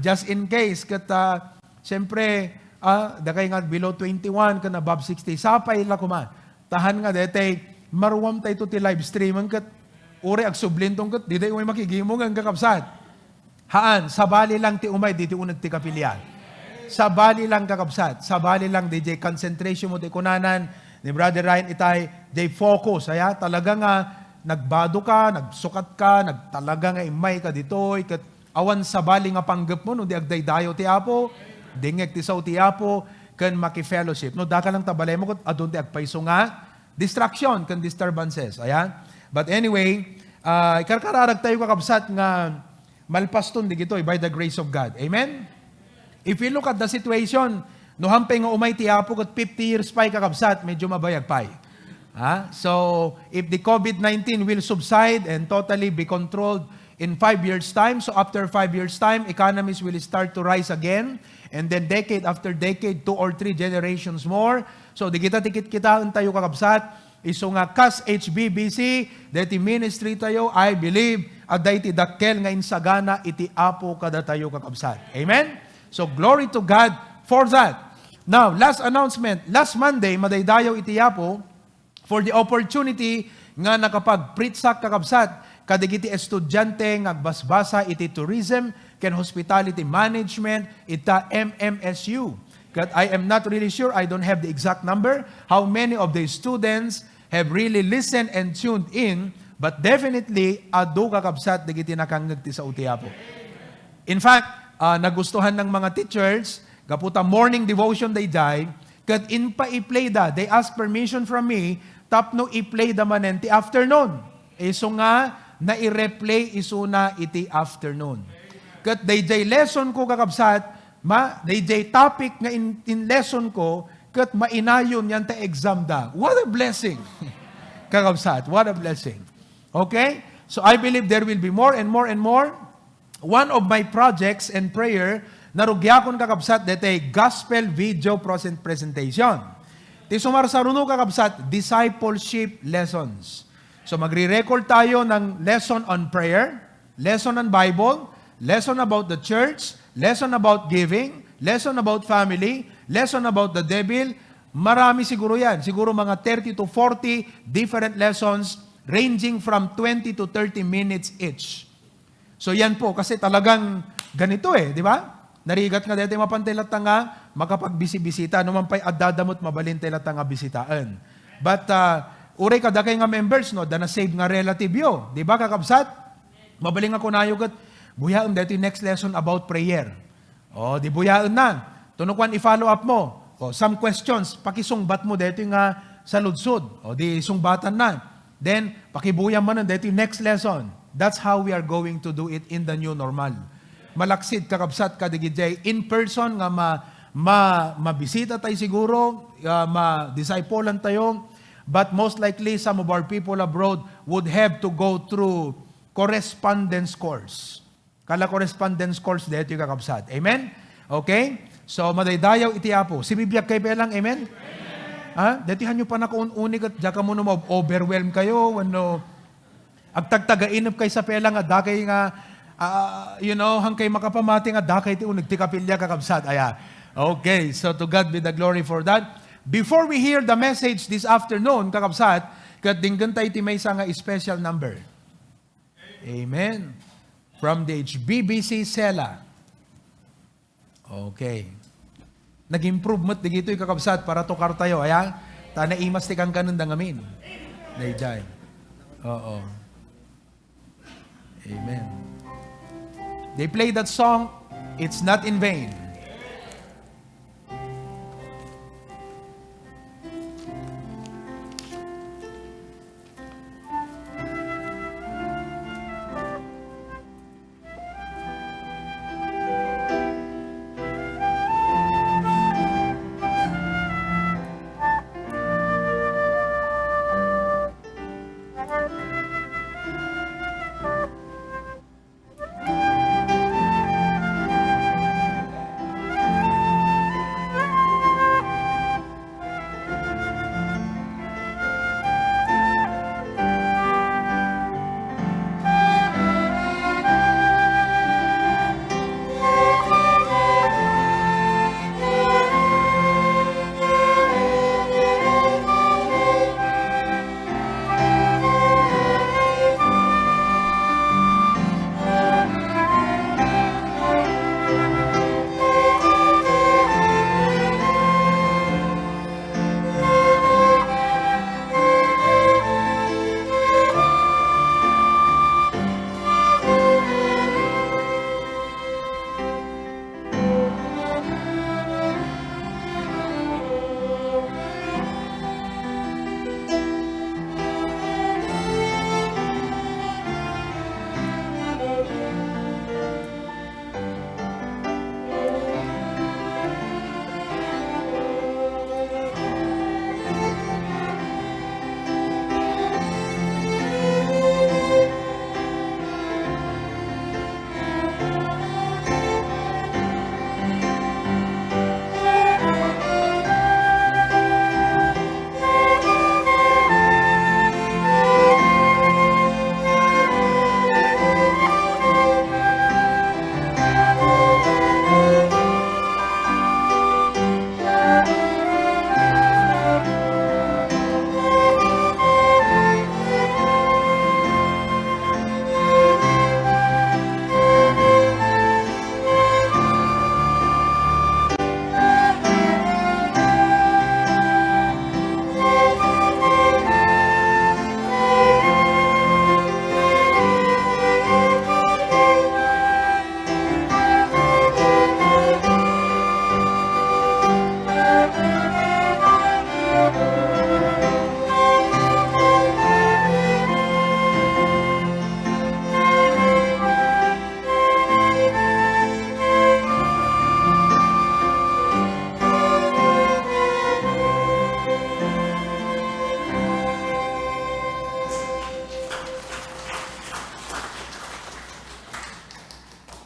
just in case, kat, siyempre, da kayo nga below 21, ka na above 60, sapay lang kuman. Tahan nga dete, maruam tayo ti live streaming, kat, uri ag sublintong kat, di tayo may makigimong ang kakabsat. Haan, sabali lang ti umay, di ti unag ti kapilya. Sabali lang kakabsat, sabali lang di concentration mo ti kunanan, ni Brother Ryan itay, they focus, aya, talaga nga, nagbado ka, nagsukat ka, nagtalaga nga imay ka ditoy, kat awan sabali nga panggap mo, no, di agdaydayo ti apo, dingeg ti saw ti apo, kan maki-fellowship. No, daka lang tabalay mo, adun ti agpaiso nga, distraction, kan disturbances, aya. But anyway, ikarkararag tayo kakabsat nga, malpaston di gito, by the grace of God. Amen? If you look at the situation, no hampay nga umay ti apo kat 50 years pa kakabsat, medyo mabayag pa. So, if the COVID-19 will subside and totally be controlled in 5 years' time, so after 5 years' time, economies will start to rise again, and then decade after decade, 2 or 3 generations more. So, di kita tikit-kitaan tayo kakabsat, iso nga kas HBBC, deti ministry tayo, I believe, aday ti dakkel nga insagana, iti apo kada tayo kakabsat. Amen? So, glory to God for that. Now, last announcement. Last Monday, madaydayaw iti apo for the opportunity nga nakapag-pritsak kakabsat, kadigiti estudyante nga agbasbasa iti tourism, ken hospitality management, ita MMSU. But I am not really sure, I don't have the exact number, how many of the students have really listened and tuned in, but definitely, ado kakabsat, digiti nakangagti sa utiapo. In fact, nagustuhan ng mga teachers, kaputa morning devotion day, kat in pa i-play da, they ask permission from me, tapno i-play da manen ti afternoon. Iso nga, na i-replay iso na iti afternoon. Kat day lesson ko kakabsat, day topic nga in lesson ko, kat mainayon yan ta exam da. What a blessing! Kakabsat, what a blessing. Okay? So I believe there will be more and more and more. One of my projects and prayer, narugyakon kakabsat, dete gospel video presentation. Ti sumar sa runo kakabsat, discipleship lessons. So magre-record tayo ng lesson on prayer, lesson on Bible, lesson about the church, lesson about giving, lesson about family, lesson about the devil. Marami siguro yan. Siguro mga 30 to 40 different lessons ranging from 20 to 30 minutes each. So yan po, kasi talagang ganito di ba? Narigat nga dito mapantilat nga, makapagbisi-bisita, naman pa'y adadamot mabalintilat nga bisitaan. But, uray kada kay nga members, no, da na-save nga relative yo. Di ba, kakabsat? Mabaling ako na yugat, buyaon dito yung next lesson about prayer. O, di buyaon na. Tunukwan i-follow up mo. O, some questions, pakisungbat mo dito nga sa ludsud. O, di sungbatan na. Then, pakibuyan mo na dito yung next lesson. That's how we are going to do it in the new normal. Malaksid, kakabsat, kadigidjay, in person nga mabisita tayo siguro, ma-disciplean tayo, but most likely some of our people abroad would have to go through correspondence course. Kala correspondence course dito yung kakabsat. Amen? Okay? So, madaydayaw iti apo. Si Biblia kayo pa lang, amen? Detihan nyo pa na kung unik at dyan ka muna overwhelm kayo, agtagtagainap kay sa pelang at dakay nga hangkay makapamati nga dakay ti nagtikapilya kakabsat. Aya. Okay, so to God be the glory for that. Before we hear the message this afternoon, kakabsat, kat dinggantay ti may nga special number. Amen. From the HBBC Sela. Okay. Nag-improve mo't digito yung kakabsat para tukar tayo. Aya, tanaimas ti kang ganun dangamin. Dayjay. Oo. Amen. They play that song, It's Not in Vain.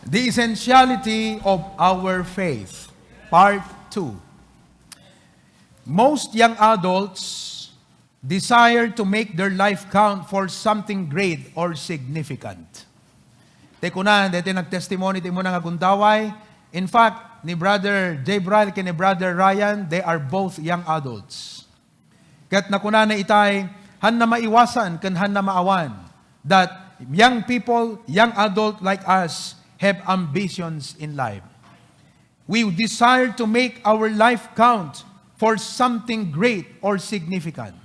The Essentiality of Our Faith, Part 2. Most young adults desire to make their life count for something great or significant. Tekunan, dito nag-testimony ti mo nga gundaway. In fact, ni Brother Jebral ni Brother Ryan, they are both young adults. Kat nakunan na itay, han na maiwasan, kan han na maawan, that young people, young adult like us, have ambitions in life. We desire to make our life count for something great or significant.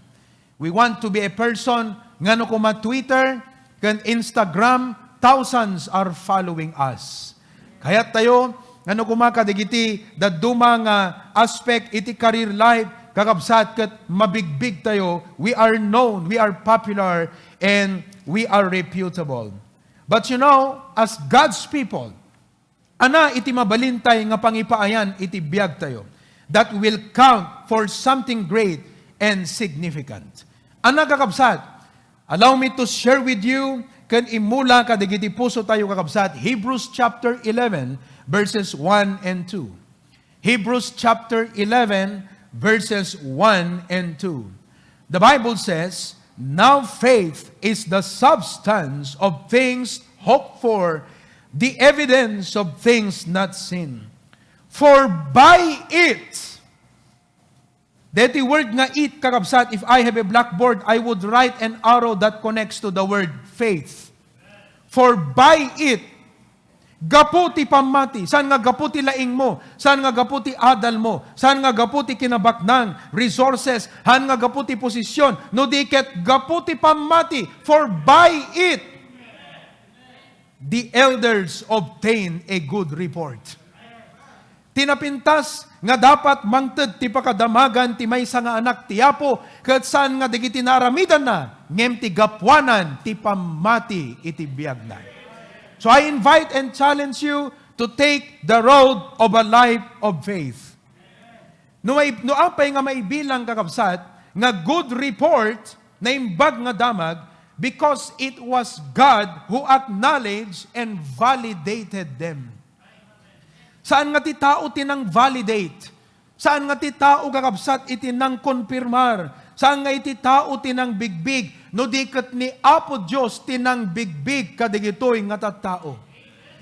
We want to be a person, ngano ko ma-Twitter, kan Instagram, thousands are following us. Kaya tayo, ngano ko makadigiti, that dumang aspect iti career life, kakabsat kat mabigbig tayo, we are known, we are popular, and we are reputable. But you know, as God's people, ana iti mabalintay nga pangipaayan iti biyag tayo that will count for something great and significant. Ana kakabsat, allow me to share with you kan imula kadigiti puso tayo kakabsat, Hebrews chapter 11 verses 1 and 2. Hebrews chapter 11 verses 1 and 2. The Bible says, "Now faith is the substance of things hoped for, the evidence of things not seen. For by it, that word nga it, kakabsat, if I have a blackboard, I would write an arrow that connects to the word faith. For by it, gaputi pamati. Saan nga gaputi laing mo? Saan nga gaputi adal mo? Saan nga gaputi kinabaknang resources? Han nga gaputi posisyon? No diket gaputi pamati. For by it, the elders obtain a good report. Tinapintas nga dapat mangted ti pakadamagan ti maysa nga anak ti Apo ket saan nga digiti naramidan na ngem ti gapwanan ti pamati iti biag na. So I invite and challenge you to take the road of a life of faith. No apay nga maibilang kakabsat nga good report na imbag nga damag because it was God who acknowledged and validated them. Saan nga ti tao tinang validate? Saan nga ti tao kakabsat itinang konfirmar? Saan nga iti tao tinang bigbig? No di kat ni Apo Diyos tinang bigbig kadigitoy nga tattao.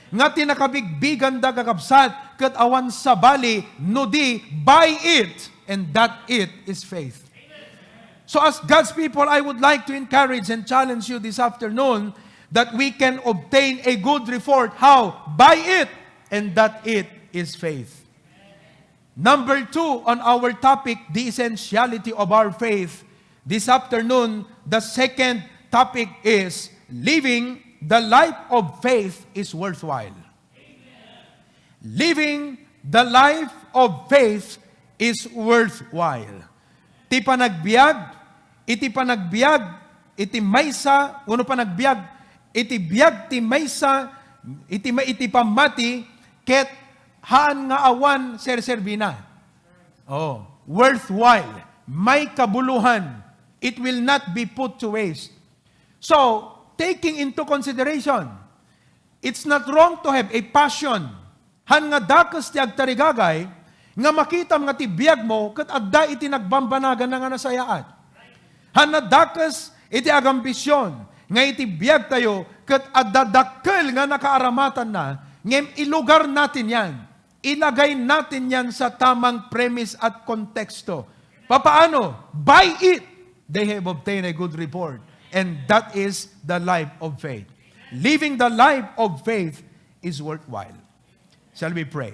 Nga tinakabigbigan da kakabsat kat awan sa bali no di by it, and that it is faith. So as God's people, I would like to encourage and challenge you this afternoon that we can obtain a good report. How? By it. And that it is faith. Number 2 on our topic, the essentiality of our faith. This afternoon, the second topic is living the life of faith is worthwhile. Living the life of faith is worthwhile. Iti panagbiag, iti maysa, uno panagbiag, iti biag ti maysa, iti pamati, ket haan nga awan serservina. Oh, worthwhile. May kabuluhan. It will not be put to waste. So, taking into consideration, it's not wrong to have a passion. Han nga dakas ti agtarigagay, nga makita nga ti biag mo, ket adda iti nagbambanagan na nga nasayaat. Han nga dakas iti agambisyon, nga iti biag tayo, ket adda dakkel nga nakaaramatan na, ngem ilugar natin yan. Ilagay natin yan sa tamang premise at konteksto. Papaano? By it, they have obtained a good report. And that is the life of faith. Living the life of faith is worthwhile. Shall we pray?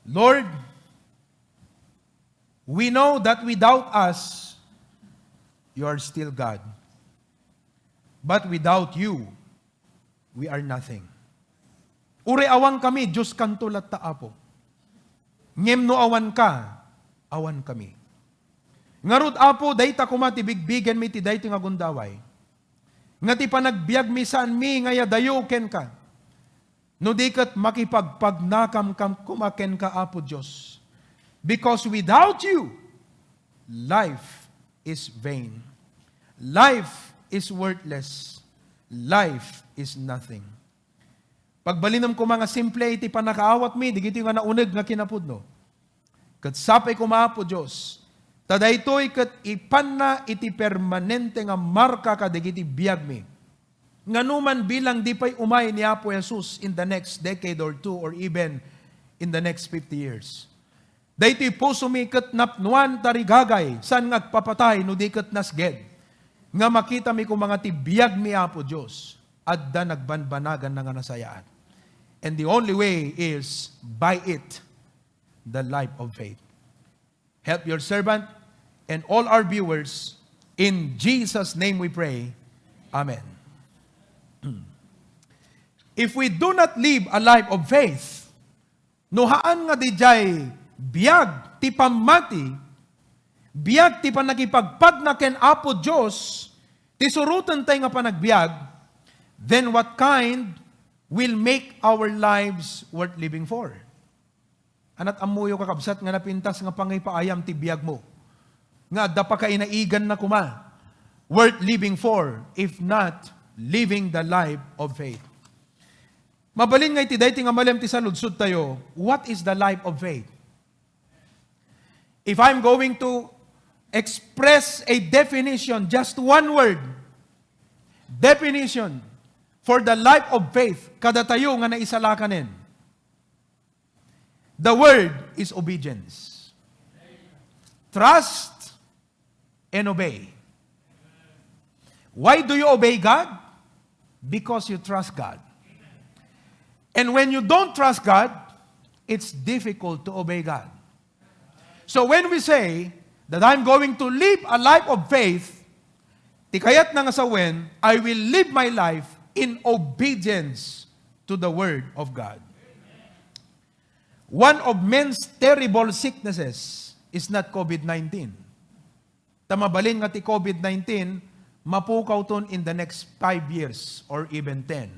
Lord, we know that without us, you are still God. But without you, we are nothing. Uri awan kami, Diyos kantulat ta Apo. Ngem no awan ka, awan kami. Ngarud Apo, dayta kumati bigbigan mi ti dayto nga gundaway. Nga ti panagbiag mi saan mi, ngaya dayoken ka. No di kat makipagpagnakam kam kumaken ka Apo Diyos. Because without you, life is vain. Life is worthless. Life is nothing. Pagbalinam ko mga simple iti panakaawat mi, digiti nga nauneg nga kinapudno. Kat sapay ko maapo Diyos, tadaytoy kat ipan na iti permanente nga marka ka digiti biyag mi. Nga numan bilang di pa'y umay ni Apo Jesus in the next decade or 2 or even in the next 50 years. Daytoy puso mi kat napnuan tarigagay, san ngagpapatay no di kat nasged. Nga makita mi kung mga tibiyag mi Apo Diyos, adda nagbanbanagan na nga nasayaan. And the only way is by it, the life of faith. Help your servant and all our viewers. In Jesus' name we pray. Amen. If we do not live a life of faith, nuhaan nga dijay biyag ti pamati, biyag ti panagipagpad na ken Apo Diyos, ti surutan tayo nga panagbiag, then what kind will make our lives worth living for? Anat amuyo kakabsat nga napintas nga pangipaayam ti biyag mo. Nga dapa ka inaigan na kuma. Worth living for, if not living the life of faith. Mabalin nga iti dayti nga malem ti saludsud tayo, what is the life of faith? If I'm going to express a definition, just one word, definition for the life of faith, kada tayo nga naisalakanin. The word is obedience. Trust and obey. Why do you obey God? Because you trust God. And when you don't trust God, it's difficult to obey God. So when we say that I'm going to live a life of faith, tikayat na nga sa when, I will live my life in obedience to the Word of God. One of men's terrible sicknesses is not COVID-19. Tamabalin nga ti COVID-19, mapukaw ton in the next 5 years or even 10.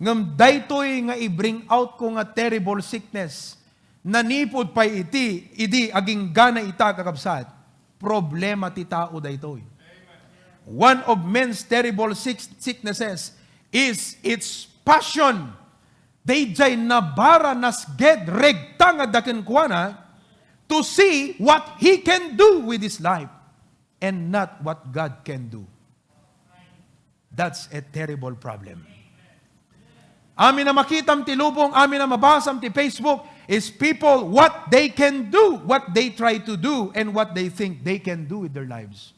Ngam daytoy nga i-bring out ko nga terrible sickness, nanipod pa idi aging gana ita kakabsat, problema ti tao daytoy. One of men's terrible sicknesses is its passion. Dayjay nabara nasged regta nga daken kuana to see what he can do with his life and not what God can do. That's a terrible problem. Amin na makitam ti lubong, amin na mabasam ti Facebook is people what they can do, what they try to do, and what they think they can do with their lives.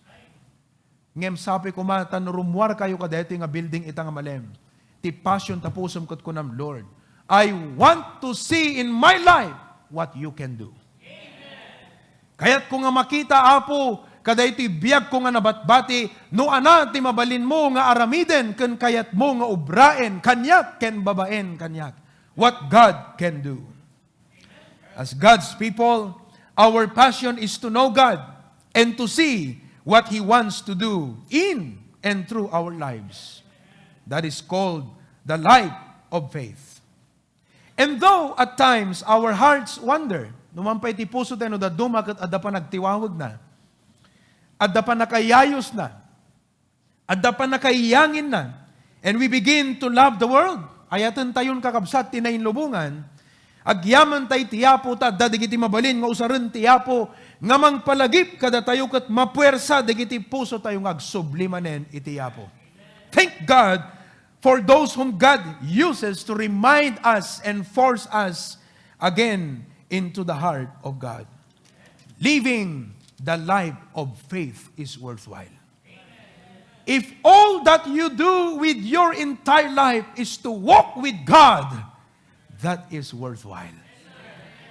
Ngem sabi ko man, tanurumwar kayo kadeti nga building ita nga malem. Ti passion tapusom kot kunam, Lord, I want to see in my life what you can do. Kaya't ko nga makita, Apo, kada iti biyag ko nga nabatbati, no ana ti mabalin mo nga aramiden, ken kayat mo nga ubraen, kanyak ken babaen kanyak. What God can do. As God's people, our passion is to know God and to see what He wants to do in and through our lives. That is called the life of faith. And though at times our hearts wander, numampay ti puso tayo no daduma ket adda pa nagtiwawag na, adda pa nakayayos na, adda pa nakayangin na, and we begin to love the world. Ayatan tayon kakabsat tinayin lubungan, agyaman tay tiyapo ta, dadigiti mabalin nga usaran tiyapo, nga mangpalagip kada tayo kat mapuwersa, digiti puso tayo nga agsublimanen itiyapo. Thank God for those whom God uses to remind us and force us again into the heart of God. Living the life of faith is worthwhile. If all that you do with your entire life is to walk with God, that is worthwhile.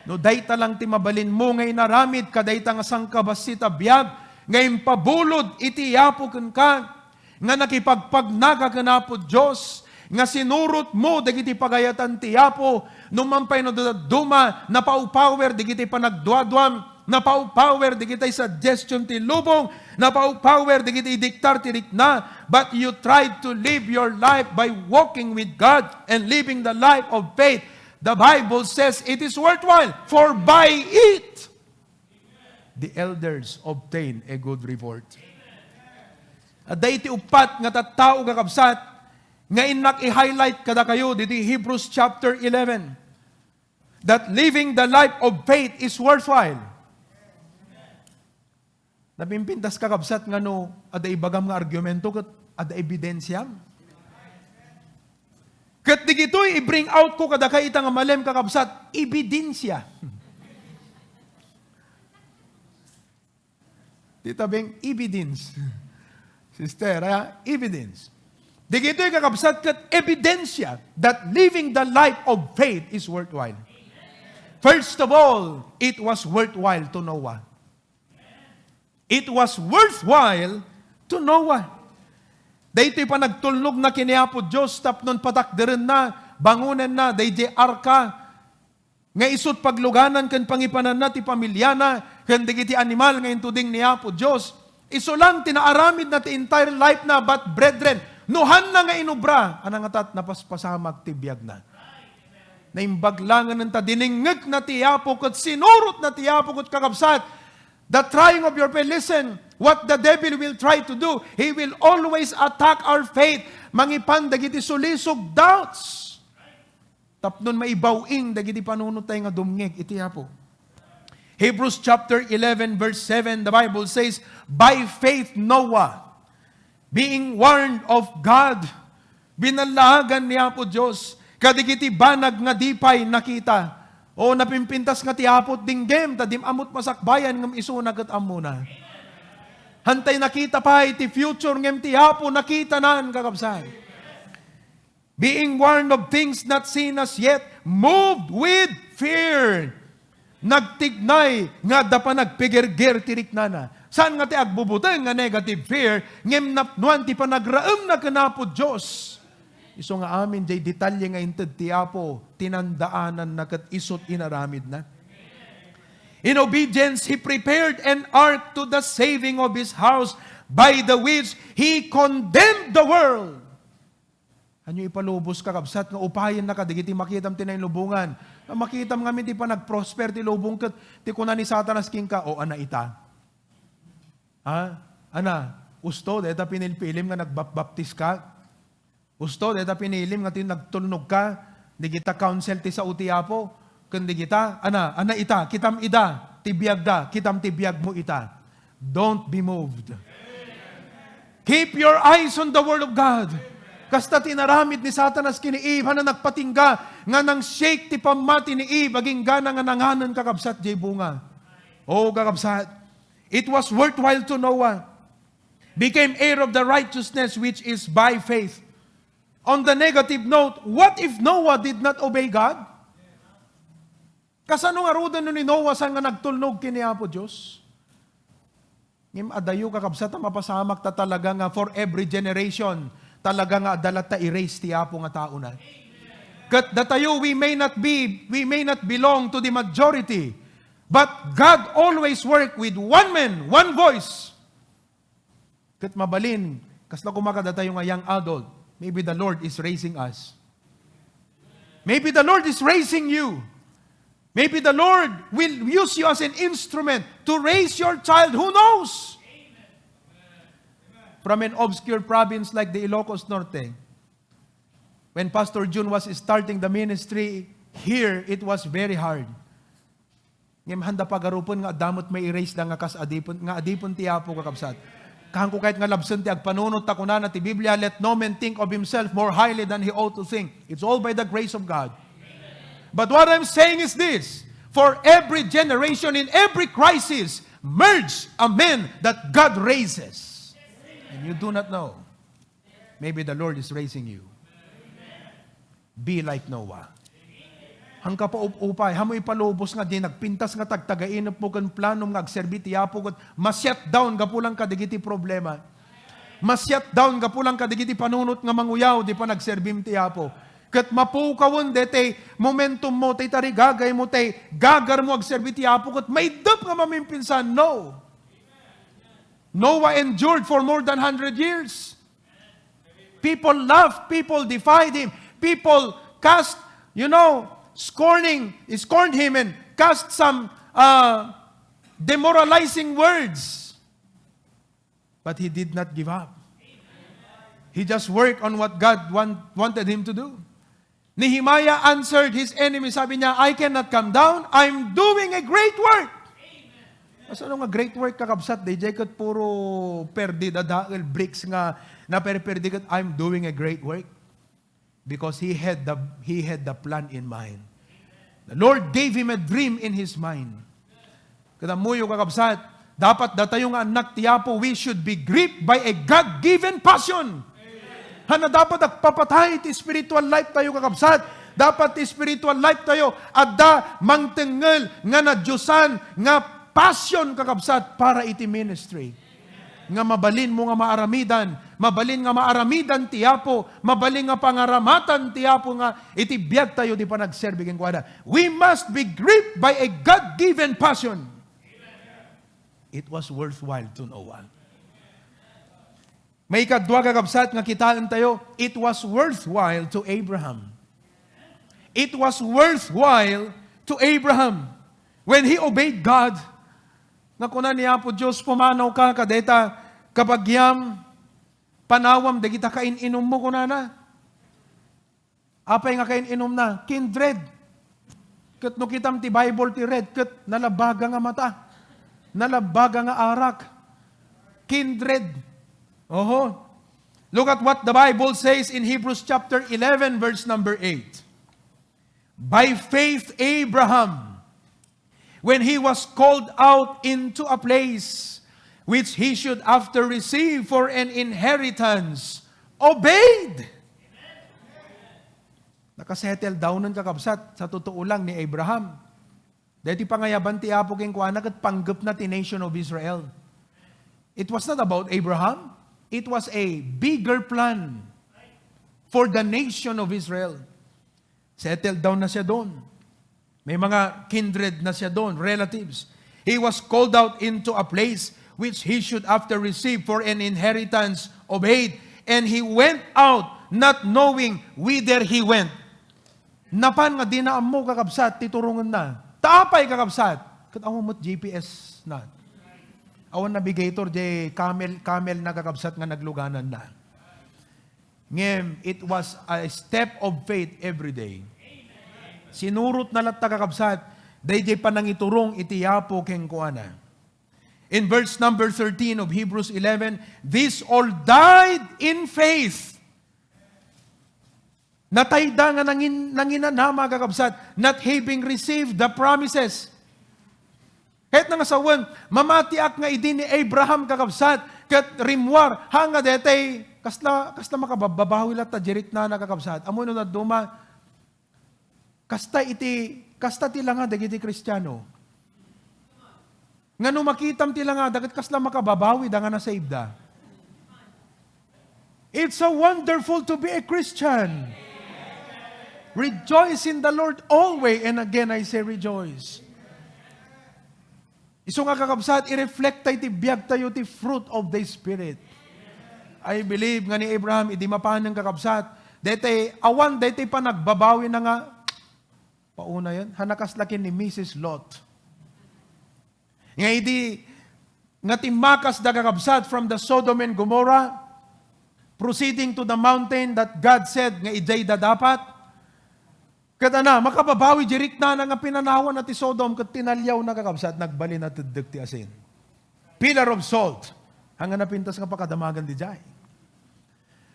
No dayta lang ti mabalin mo ngay naramid ka dayta nga sangkabasita biyag ngay pabulod iti yapo ken ka nga nakipagpagnaga kanapo Dios nga sinurot mo dagiti pagayatan ti yapo numampay no duma napaupower digiti panagduadwam napaupower digiti suggestion ti lubong napaupower digiti diktar ti rikna, but you tried to live your life by walking with God and living the life of faith. The Bible says it is worthwhile, for by it the elders obtain a good report. At dahi ti upat nga tattao kakabsat, nga inak i-highlight kada kayo dito Hebrews chapter 11, that living the life of faith is worthwhile. Napimpintas kakabsat nga no, ada ibagam nga argumento, kat ada ebidensya. Kat di gito'y i-bring out ko kada kaita nga malem kakabsat, ebidensya. Tita Beng, evidence. Sister, evidence. Di gito'y kakabsat kat ebidensya that living the life of faith is worthwhile. First of all, it was worthwhile to Noah. It was worthwhile to Noah. Daytoy pa nagtulnog na kiniapo Diyos, tapnon patakderen na, bangunan na, dayjay arka, nga isut pagluganan ken pangipanan na ti pamilyana, ken digiti animal nga intuding niapo Diyos. Iso lang tinaaramid na ti entire life na, but brethren, nuhan na nga inubra, anang atat napaspasamag ti biyag na. Naimbaglangan ng ta, diningag na ti yapo, kat sinurot na ti yapo, kat kakabsat, the trying of your faith, listen, what the devil will try to do, he will always attack our faith. Mangipan, dagiti sulisog doubts. Tapnon maibawing, dagiti panunod tayo nga dumngeg, iti yapo. Hebrews chapter 11 verse 7, the Bible says, by faith Noah, being warned of God Binalagan ni Apo Diyos. Kadigiti banag nga dipay nakita. O napimpintas nga ti Apot dinggem, tadim amot masakbayan ngam isuna kat amuna. Hantay nakita pa iti future ngem ti Apo nakita naan kakabsat. Being warned of things not seen as yet, moved with fear. Nagtignay nga dapa nagpigirgir tiriknana. Saan nga ti agbubuteng nga negative fear, ngem napnuan ti panagraem na kanapo Diyos. Iso nga amin, jay detalye nga inted ti Apo, tinandaanan na kat isot inaramid na. In obedience, He prepared an ark to the saving of His house, by the which He condemned the world. Anyo ipalubos kakabsat nga upayan na kadigiti makitam tinay lubungan. Makitam nga ti pa nag-prosper ti lubong kat ti kunan ni Satanas king ka, o ana ita. Ana, usto, deta pinilpilim nga nagbaptis ka. Usto, deta pinilim nga nagtulnog ka, di kita counsel ti sa uti Apo, kundi kita, ana ita, kitam ida, tibiyag da, kitam tibiyag mo ita. Don't be moved. Keep your eyes on the Word of God. Kasta tinaramid ni Satanas kini Eve, na nagpatingga, nga nang shake ti pamati ni Eve, aging gana nga nanganan kakabsat, jay bunga. O kakabsat, it was worthwhile to Noah, became heir of the righteousness which is by faith. On the negative note, what if Noah did not obey God? Kasano nga rudan ni Noah saan nga nagtulnog kini Apo Diyos? Ngim adayo kakabsat ang mapasamak ta talaga nga for every generation, talaga nga adalat ta erase ti Apo nga tao na. Kat datayo we may not belong to the majority, but God always work with one man, one voice. Kat mabalin, kasla kumakadatayo nga young adult, maybe the Lord is raising us. Maybe the Lord is raising you. Maybe the Lord will use you as an instrument to raise your child. Who knows? From an obscure province like the Ilocos Norte, when Pastor June was starting the ministry, here it was very hard. Ngem handa pagarupon nga damot may erase lang nga adipon ti Apo kakabsat. Kahang ko kahit nga labsan ti agpanunot ta kunan ti Biblia, let no man think of himself more highly than he ought to think. It's all by the grace of God. But what I'm saying is this, for every generation, in every crisis, merge a man that God raises. And you do not know. Maybe the Lord is raising you. Be like Noah. Hangka pa upay, hamoy palubos nga di nagpintas nga tagtagainop mo kan planom nga agserbi ti Apo kat ma-shut down gapulang kadigiti problema. Ma-shut down gapulang kadigiti panunot nga manguyaw di pa nagserbim ti Apo. Kat mapukawon dete momentum mo tay tarigagay mo tay gagar mo agserbi ti Apo kat may dap nga mamimpinsan. No. Noah endured for more than 100 years. People laughed, people defied him, people cast, scorned him and cast some demoralizing words. But he did not give up. He just worked on what God wanted him to do. Nehemiah answered his enemy. Sabi niya, I cannot come down. I'm doing a great work. Asa nga great work kakabsat, DJ kat puro perdi dadakil bricks nga na perdi kat I'm doing a great work. Because he had the plan in mind. The Lord gave him a dream in his mind. Kadamuyo kakabsat, dapat datayo nga anak ti Apo, we should be gripped by a God-given passion. Hana dapat agpapatay ti spiritual life tayo kakabsat. Dapat ti spiritual life tayo adda mangtengel nga nadyosan nga passion kakabsat para iti ministry. Nga mabalin mo nga maaramidan ti Apo, mabalin nga pangaramatan ti Apo nga iti biyag tayo di pa nagserbi ken kuada. We must be gripped by a God-given passion. It was worthwhile to Noah. May kadwa kakabsat nga kitaan tayo, it was worthwhile to Abraham. It was worthwhile to Abraham when he obeyed God. Nga kunan niya po Diyos, pumanaw ka kadeta kapagyam panawam dagita kain inom mo kunana. Apay nga kain inom na kindred. Ket no kitam ti Bible ti red ket nalabaga nga mata. Nalabaga nga arak. Kindred. Oho. Look at what the Bible says in Hebrews chapter 11, verse number 8. By faith, Abraham, when he was called out into a place which he should after receive for an inheritance, obeyed. Nakasettle down ng kakabsat sa totoo lang ni Abraham. Dahil pangayaban ti Apo king kuana kat panggap na ti nation of Israel. It was not about Abraham. It was a bigger plan for the nation of Israel. Settled down na siya doon. May mga kindred na siya doon, relatives. He was called out into a place which he should after receive for an inheritance, obeyed. And he went out not knowing whither he went. Napan nga dinaam mo kakabsat, titurungan na. Taapay kakabsat. Kat awan mo't GPS na. Awan navigator, di camel na kakabsat nga nagluganan na. Ngem, it was a step of faith every day. Sinurot na lahat kakabsat, dayjay panangiturong itiyapo keng kuana. In verse number 13 of Hebrews 11, these all died in faith. Natayda nga nanginanama kakabsat, not having received the promises. Kahit nga sawan, mamatiak nga idin ni Abraham kakabsat, kat rimwar, hanga detay, kasla makababawi lat ta jerit na kakabsat. Amo no na duma, kasta ti lang nga dagiti Kristiyano. Nga no makitam ti lang nga, dagat kasla makababawi, da nga na-save da. It's so wonderful to be a Christian. Rejoice in the Lord always, and again I say rejoice. Iso nga kakabsat, i-reflect tayo ti biyag tayo ti fruit of the Spirit. I believe nga ni Abraham, idi mapahan ng kakabsat, awan, dete pa nagbabawi na nga, pauna yan, hanakaslakin ni Mrs. Lot. Nga idi, nga timakas da kakabsat from the Sodom and Gomorrah, proceeding to the mountain that God said nga ijay da dapat, kada na, makababawi, jirik na nga pinanawan na ti Sodom, kat tinalyaw na kakabsat, nagbali na tudog ti asin. Pillar of salt. Hanggang napintas nga pakadamagan di jay.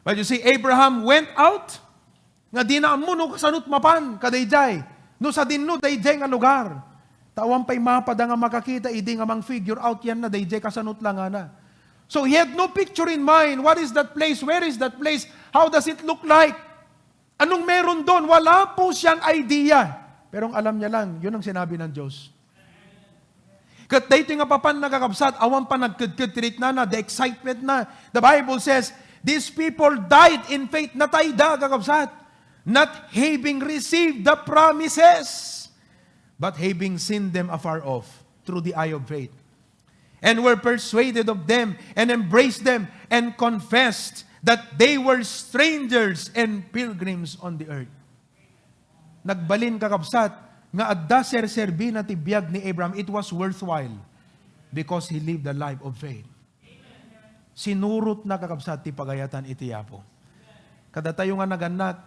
But you see, Abraham went out, nga di na amuno kasanot mapan, kaday jay. No sa dinno, day jay nga lugar. Tawang pa'y mapada nga makakita, idi nga mang figure out yan na day jay kasanot lang nga na. So he had no picture in mind. What is that place? Where is that place? How does it look like? Anong meron doon? Wala po siyang idea. Pero ang alam niya lang, yun ang sinabi ng Diyos. Kat dito nga papan nakakabsat, awan pa nagkudkudtirik na, the excitement na. The Bible says, these people died in faith, natayda kakabsat, not having received the promises, but having seen them afar off through the eye of faith. And were persuaded of them, and embraced them, and confessed that they were strangers and pilgrims on the earth. Nagbalin kakabsat, nga adda serserbi na tibiyag ni Abraham, it was worthwhile because he lived a life of faith. Sinurot na kakabsat ti pagayatan iti Apo. Kada tayo nga naganak,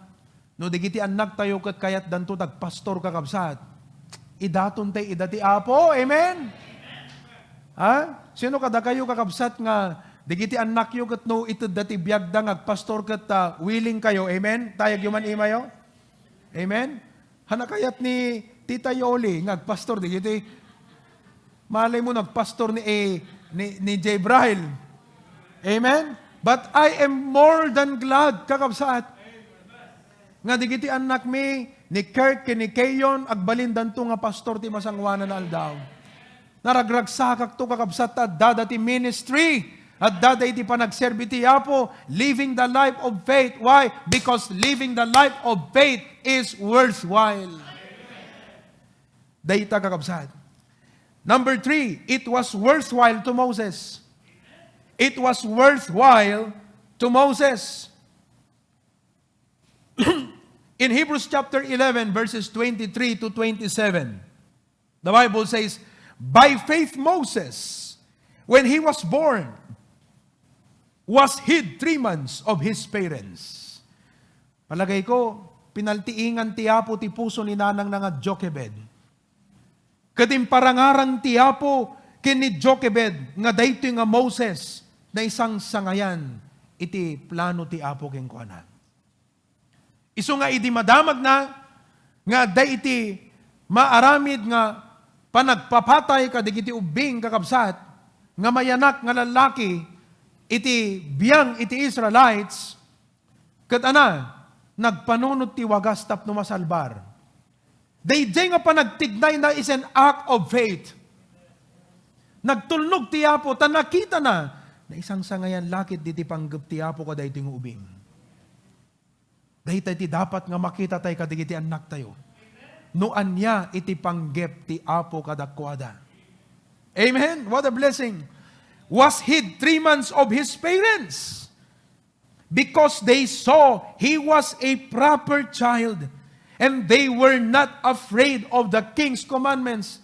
no digiti anak tayo kat kayat danto tagpastor kakabsat, idaton tayo idati Apo, amen? Ha? Sino kada kayo kakabsat nga digiti anak yo kat no ito dati biyagda ngagpastor kat willing kayo. Amen? Tayag yuman imayo? Amen? Hanakayat ni Tita Yoli ngagpastor digiti. Malay mo nagpastor ni J. Brahil. Amen? But I am more than glad kakabsat. Nga digiti anak ni Kirk ni Kayon agbalindan to nga pastor ti masangwanan na aldaw. Naragragsakak to kakabsat at dadati ministry. At daday di pa nagserbi ti Apo, living the life of faith. Why? Because living the life of faith is worthwhile. Dayta kakabsat. Number 3, it was worthwhile to Moses. It was worthwhile to Moses. In Hebrews chapter 11, verses 23 to 27, the Bible says, by faith Moses, when he was born, was hid 3 months of his parents. Palagay ko, pinaltiingan ti Apo ti puso ni nanang nga Jochebed. Kadim parangarang ti Apo kini Jochebed nga dayto nga Moses na isang sangayan iti plano ti Apo keng kuana. Isu nga idi madamag na, nga day iti maaramid nga panagpapatay kadigiti ubing kakabsat, nga mayanak nga lalaki, iti biyang iti Israelites, kat nagpanunod ti wagas tapno masalbar. Dayjay nga panagtignay na is an act of faith. Nagtulnog ti Apo, ta nakita na isang sangayan lakit diti panggap ti Apo kada iti ubing. Dahil ti dapat nga makita tayo kadigiti anak tayo. Noan niya iti panggep ti Apo kadakwada. Amen? What a blessing. Was hid 3 months of his parents because they saw he was a proper child and they were not afraid of the king's commandments.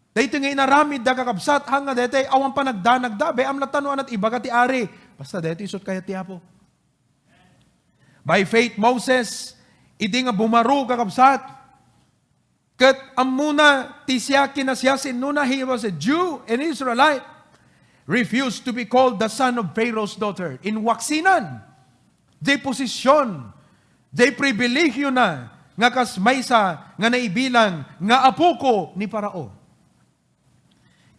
Dahito nga inaramid da kakabsat hanga dete awan pa nagdanagda be am natanuan at ibaga ti ari. Basta dete isot kaya ti Apo. By faith, Moses, idi nga bumaro kakabsat. Kat amuna ti siya kinasyasin nuna, he was a Jew and Israelite, refused to be called the son of Pharaoh's daughter. In waksinan, di posisyon, di pribilegyo na, nga kasmaysa, nga naibilang, nga apuko ni Parao.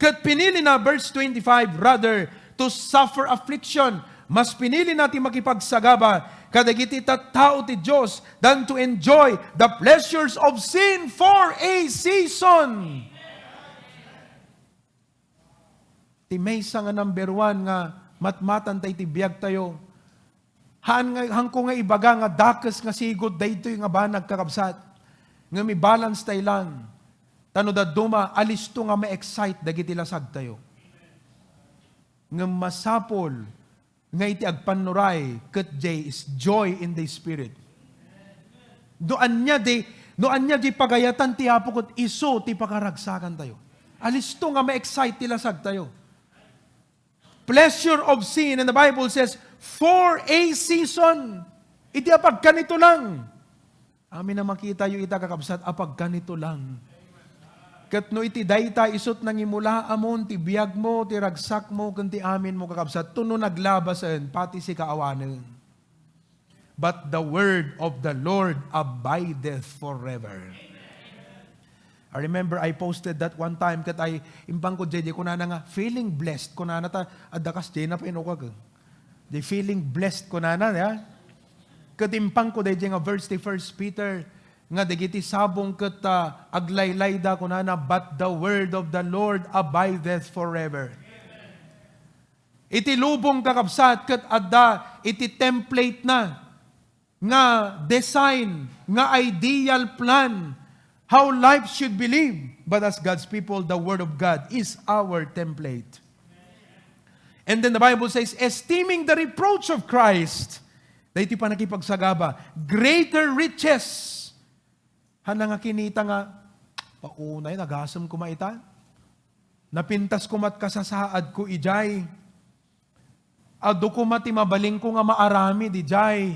Kat pinili na, verse 25, rather to suffer affliction, mas pinili natin makipagsagaba kadagiti tao ti Diyos than to enjoy the pleasures of sin for a season. Ti maysa nga number 1 nga matmatan tayo ti biyag tayo. Hangko nga ibaga nga dakes nga sigod daytoy nga banag kakabsat. Nga may balance tayo lang. Tano da duma alisto nga ma-excite dagiti lasag tayo. Nga masapol nga iti agpanuray ket jay is joy in the spirit. Doan niya di pagayatan ti Apo ket iso ti pakaragsakan tayo. Alisto nga ma-excite ti lasag tayo. Pleasure of sin, and the Bible says, for a season. Iti apag kanito lang. Amin na makita yung ita kakabsat, apag kanito lang. Kat no iti dayta isot nang imula amon, ti biyag mo, ti ragsak mo, kanti amin mo kakabsat, tuno naglabasan, pati si kaawanan. But the word of the Lord abideth forever. I remember I posted that one time kat ay imbang ko JJ ko na nga feeling blessed ko na ta adakas jay na pinukag. Di feeling blessed ko na ya. Kat impang ko JJ nga verse ti 1 Peter nga digiti sabong kat aglaylay da ko na but the word of the Lord abideth forever. Iti lubong kakabsat kat adda iti template na nga design nga ideal plan how life should be lived. But as God's people, the Word of God is our template. And then the Bible says, esteeming the reproach of Christ, dahiti pa nakipagsagaba, greater riches. Hana nga kinita nga, paunay, nagasam ko maita. Napintas ko mat kasasaad ko ijay. Ado ko mati mabaling ko nga maarami di jay.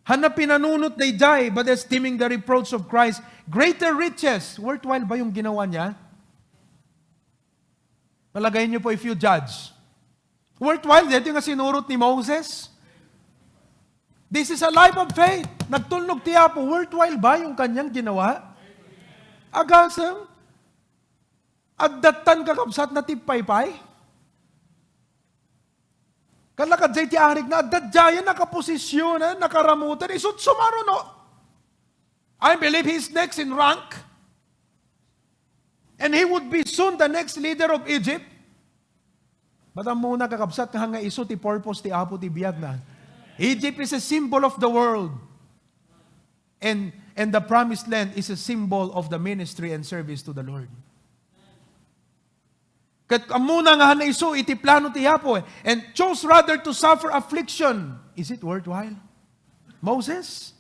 Hana pinanunot na ijay, but esteeming the reproach of Christ, greater riches. Worthwhile ba yung ginawa niya? Palagay niyo po if you judge. Worthwhile, dito yung sinurot ni Moses. This is a life of faith. Nagtulnog ti Apo, worthwhile ba yung kanyang ginawa? Agasam, agdatan kakabsat na tipaypay. Kalakad jay ti arik na dadjayan nakaposisyonan, nakaramutan, isut sumaro no. I believe he's next in rank. And he would be soon the next leader of Egypt. But ang muna kakabsat nga hanga iso ti purpose ti Apo ti biyag na. Egypt is a symbol of the world. And the promised land is a symbol of the ministry and service to the Lord. Kat amuna nga hana iso iti plano ti Apo and chose rather to suffer affliction. Is it worthwhile? Moses?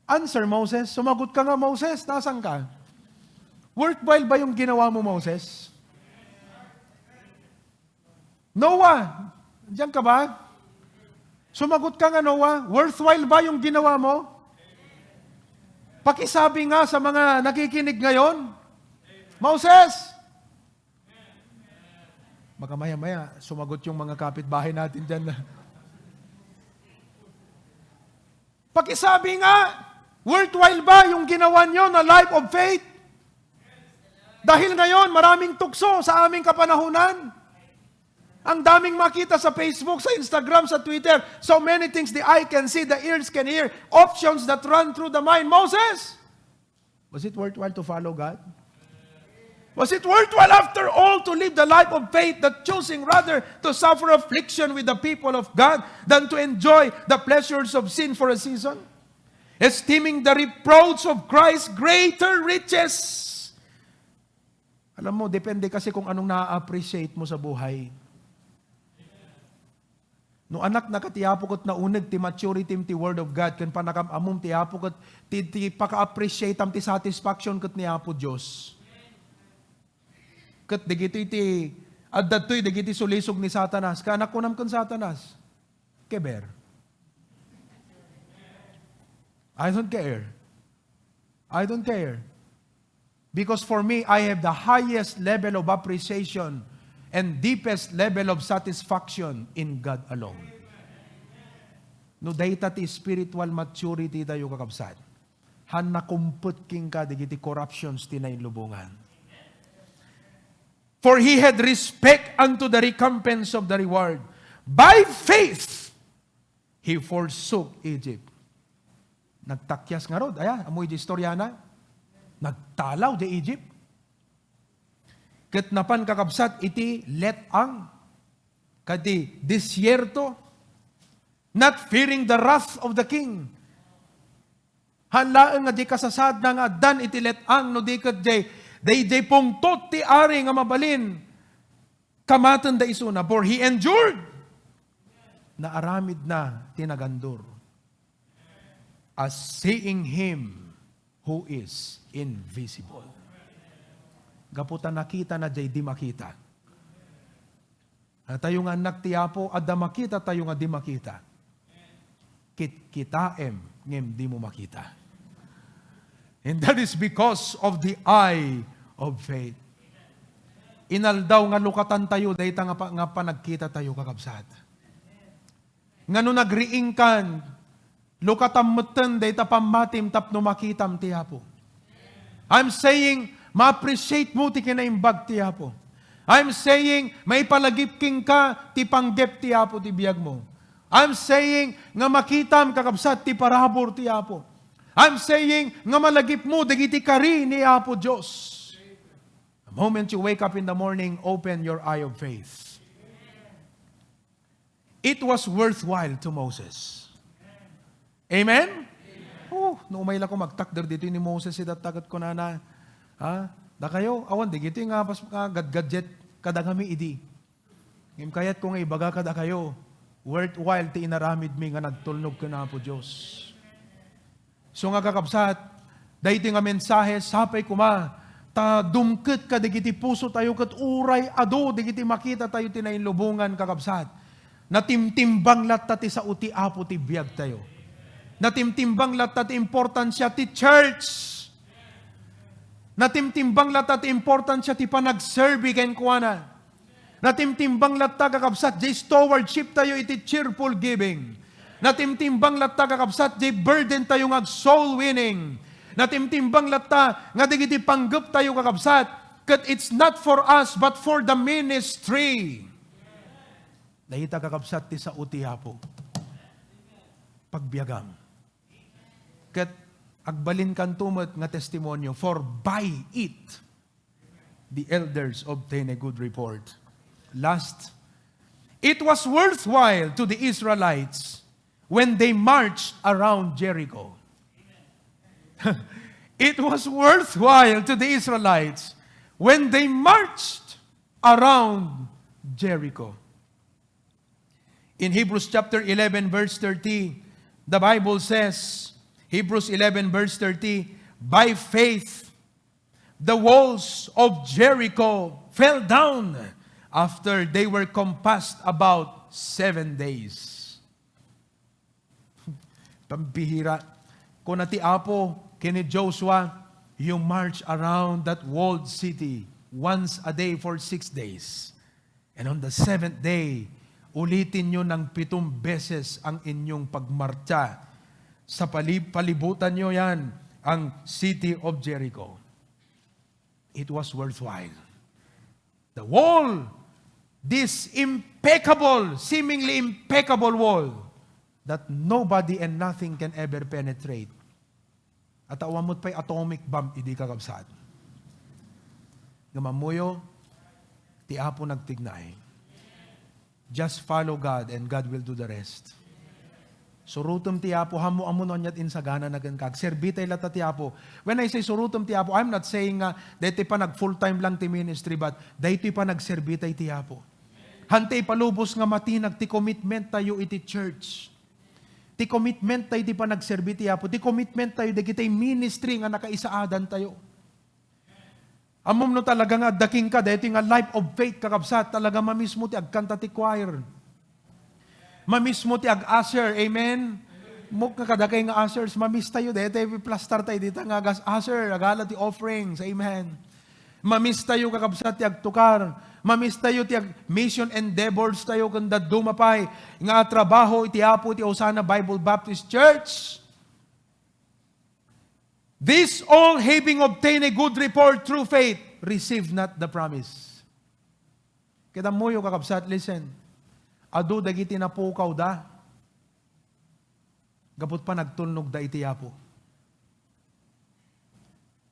Answer, Moses. Sumagot ka nga, Moses. Nasaan ka? Worthwhile ba yung ginawa mo, Moses? Noah, diyan ka ba? Sumagot ka nga, Noah. Worthwhile ba yung ginawa mo? Pakisabi nga sa mga nakikinig ngayon. Moses! Baka maya-maya, sumagot yung mga kapitbahay natin dyan na Pakisabi nga, worthwhile ba yung ginawa nyo na life of faith? Dahil ngayon, maraming tukso sa aming kapanahunan. Ang daming makita sa Facebook, sa Instagram, sa Twitter. So many things the eye can see, the ears can hear. Options that run through the mind. Moses, was it worthwhile to follow God? Was it worthwhile after all to live the life of faith, that choosing rather to suffer affliction with the people of God than to enjoy the pleasures of sin for a season? Esteeming the reproach of Christ greater riches. Alam mo, depende kasi kung anong na-appreciate mo sa buhay. No anak na katiyapokot na uneg ti maturity ti word of God ken panakam amom ti apokot ti paka-appreciate am ti satisfaction ket ni Apo Dios. Ket digiti ti addatoy digiti sulisog ni Satanas. Kanak kunam ken Satanas. Keber. I don't care. I don't care. Because for me, I have the highest level of appreciation and deepest level of satisfaction in God alone. No data ti spiritual maturity tayo kakabsat. Han nakumput king ka digiti corruptions ti nailubungan. For he had respect unto the recompense of the reward. By faith, he forsook Egypt. Nagtakyas nga rod. Amoy di istorya na. Nagtalaw di Egypt. Ket napan kakabsat iti let-ang kadi disyerto, not fearing the wrath of the king. Hanlaan nga di kasasad na nga dan iti let-ang no di ket day pungtot ti ari nga mabalin kamatan da isuna, for he endured na aramid na tinagandur as seeing him who is invisible. Gaputan nakita na jay di makita. Tayo nga anak ti Apo, adda makita tayo nga di makita. Kitaem ngem di mo makita. And that is because of the eye of faith. Inaldaw nga lukatan tayo, dahi nga panagkita tayo kakabsat. Nga no nagriing kan, lukatam mutten, dahi pamatim tapno makitam ti Apo. I'm saying, ma-appreciate mo ti kinaimbag ti Apo. I'm saying, may palagipking ka ti panggep ti Apo ti biyag mo. I'm saying, nga makitam kakabsat ti parabor ti Apo. I'm saying, nga malagip mo, dagiti kari ni Apo Diyos. The moment you wake up in the morning, open your eye of faith. It was worthwhile to Moses. Amen? No umay ko magtakder dito ni Moses, tagat ko na. Da kayo, awan, di gito nga pas gadget kada kami idi. Ngim kayat ko nga ibaga kada kayo, worthwhile ti inaramid mi nga nagtulnog ka na po Diyos. So nga kakabsat, dahiti nga mensahe, sapay kuma, ta dumket ka, digiti puso tayo, kat uray ado, digiti makita tayo tinainlubungan kakabsat. Natimtimbang latta ti sa uti apo ti biyag tayo. Natimtimbang latta ti importansya ti church. Natimtimbang latta ti importansya ti panagserbi ken kuana. Natimtimbang latta kakabsat, di stewardship tayo iti cheerful giving. Natimtimbang latta kakabsat, di burden tayo nga soul winning. Natimtimbang latta, nga digiti panggap tayo kakabsat, kat it's not for us, but for the ministry. Dahita kakabsat ti sa uti Apo. Pagbiagam. Kat agbalin kan tumot nga testimonyo, for by it, the elders obtain a good report. Last, it was worthwhile to the Israelites when they marched around Jericho. It was worthwhile to the Israelites when they marched around Jericho. In Hebrews chapter 11 verse 30, the Bible says, Hebrews 11 verse 30, by faith, the walls of Jericho fell down after they were compassed about 7 days. Pambihira. Kung nati Apo, kini Joshua, you march around that walled city once a day for 6 days. And on the 7th day, ulitin nyo ng 7 beses ang inyong pagmarcha Sa palibutan nyo yan, ang city of Jericho. It was worthwhile. The wall, this impeccable, seemingly impeccable wall, that nobody and nothing can ever penetrate. At awamot pa'y atomic bomb, hindi kakabsat. Ngamamuyo, ti Apo nagtignay. Just follow God and God will do the rest. Surutom ti Apo, hamu amunon yat insagana nagangkag. Serbitay lata ti Apo. When I say surutom ti Apo, I'm not saying nga, dahiti pa nag full time lang ti ministry, but dahiti pa nagserbitay ti Apo. Hantay palubos nga matinag, ti commitment tayo iti church. Ti commitment tayo di pa nagserbi ti Apo. Ti commitment tayo di kita'y ministry nga nakaisaadan tayo. Amom no talaga nga daking ka, dahito nga life of faith kakabsat, talaga mamismo ti agkanta ti choir. Mamismo ti ag-usher, amen? Muk nga kadakay nga ushers, mamis tayo, dahito plastar tayo dito nga usher, agala ti offerings, amen? Mamis tayo kakabsat ti agtukar, mamis tayo ti mission endeavors tayo kanda dumapay, nga trabaho iti Apo ti Osana Bible Baptist Church. This all having obtained a good report through faith, receive not the promise. Kita mo yung kakabsat, listen. Ado dagiti napukaw da. Gapot pa nagtulnog da iti Apo.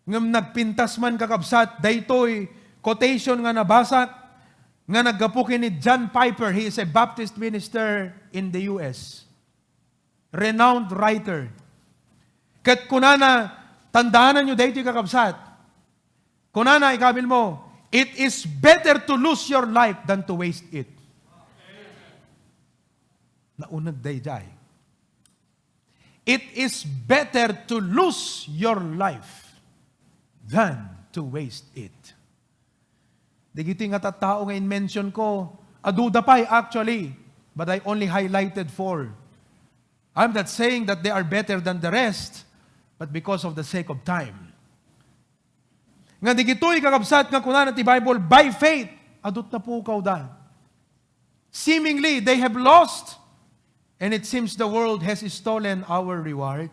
Ngam nagpintas man kakabsat, daytoy quotation nga nabasat, nga naggapukin ni John Piper. He is a Baptist minister in the U.S. Renowned writer. Kat kunana, tandaanan nyo daytoy kakabsat. Kunana, ikabil mo, it is better to lose your life than to waste it. Naunag dayjay. It is better to lose your life than to waste it. Digito nga tattao nga in-mention ko, aduda pa'y actually, but I only highlighted 4. I'm not saying that they are better than the rest, but because of the sake of time. Nga digito'y kakabsat nga kunan ti Bible, by faith, adut na pukaw da. Seemingly, they have lost, and it seems the world has stolen our reward.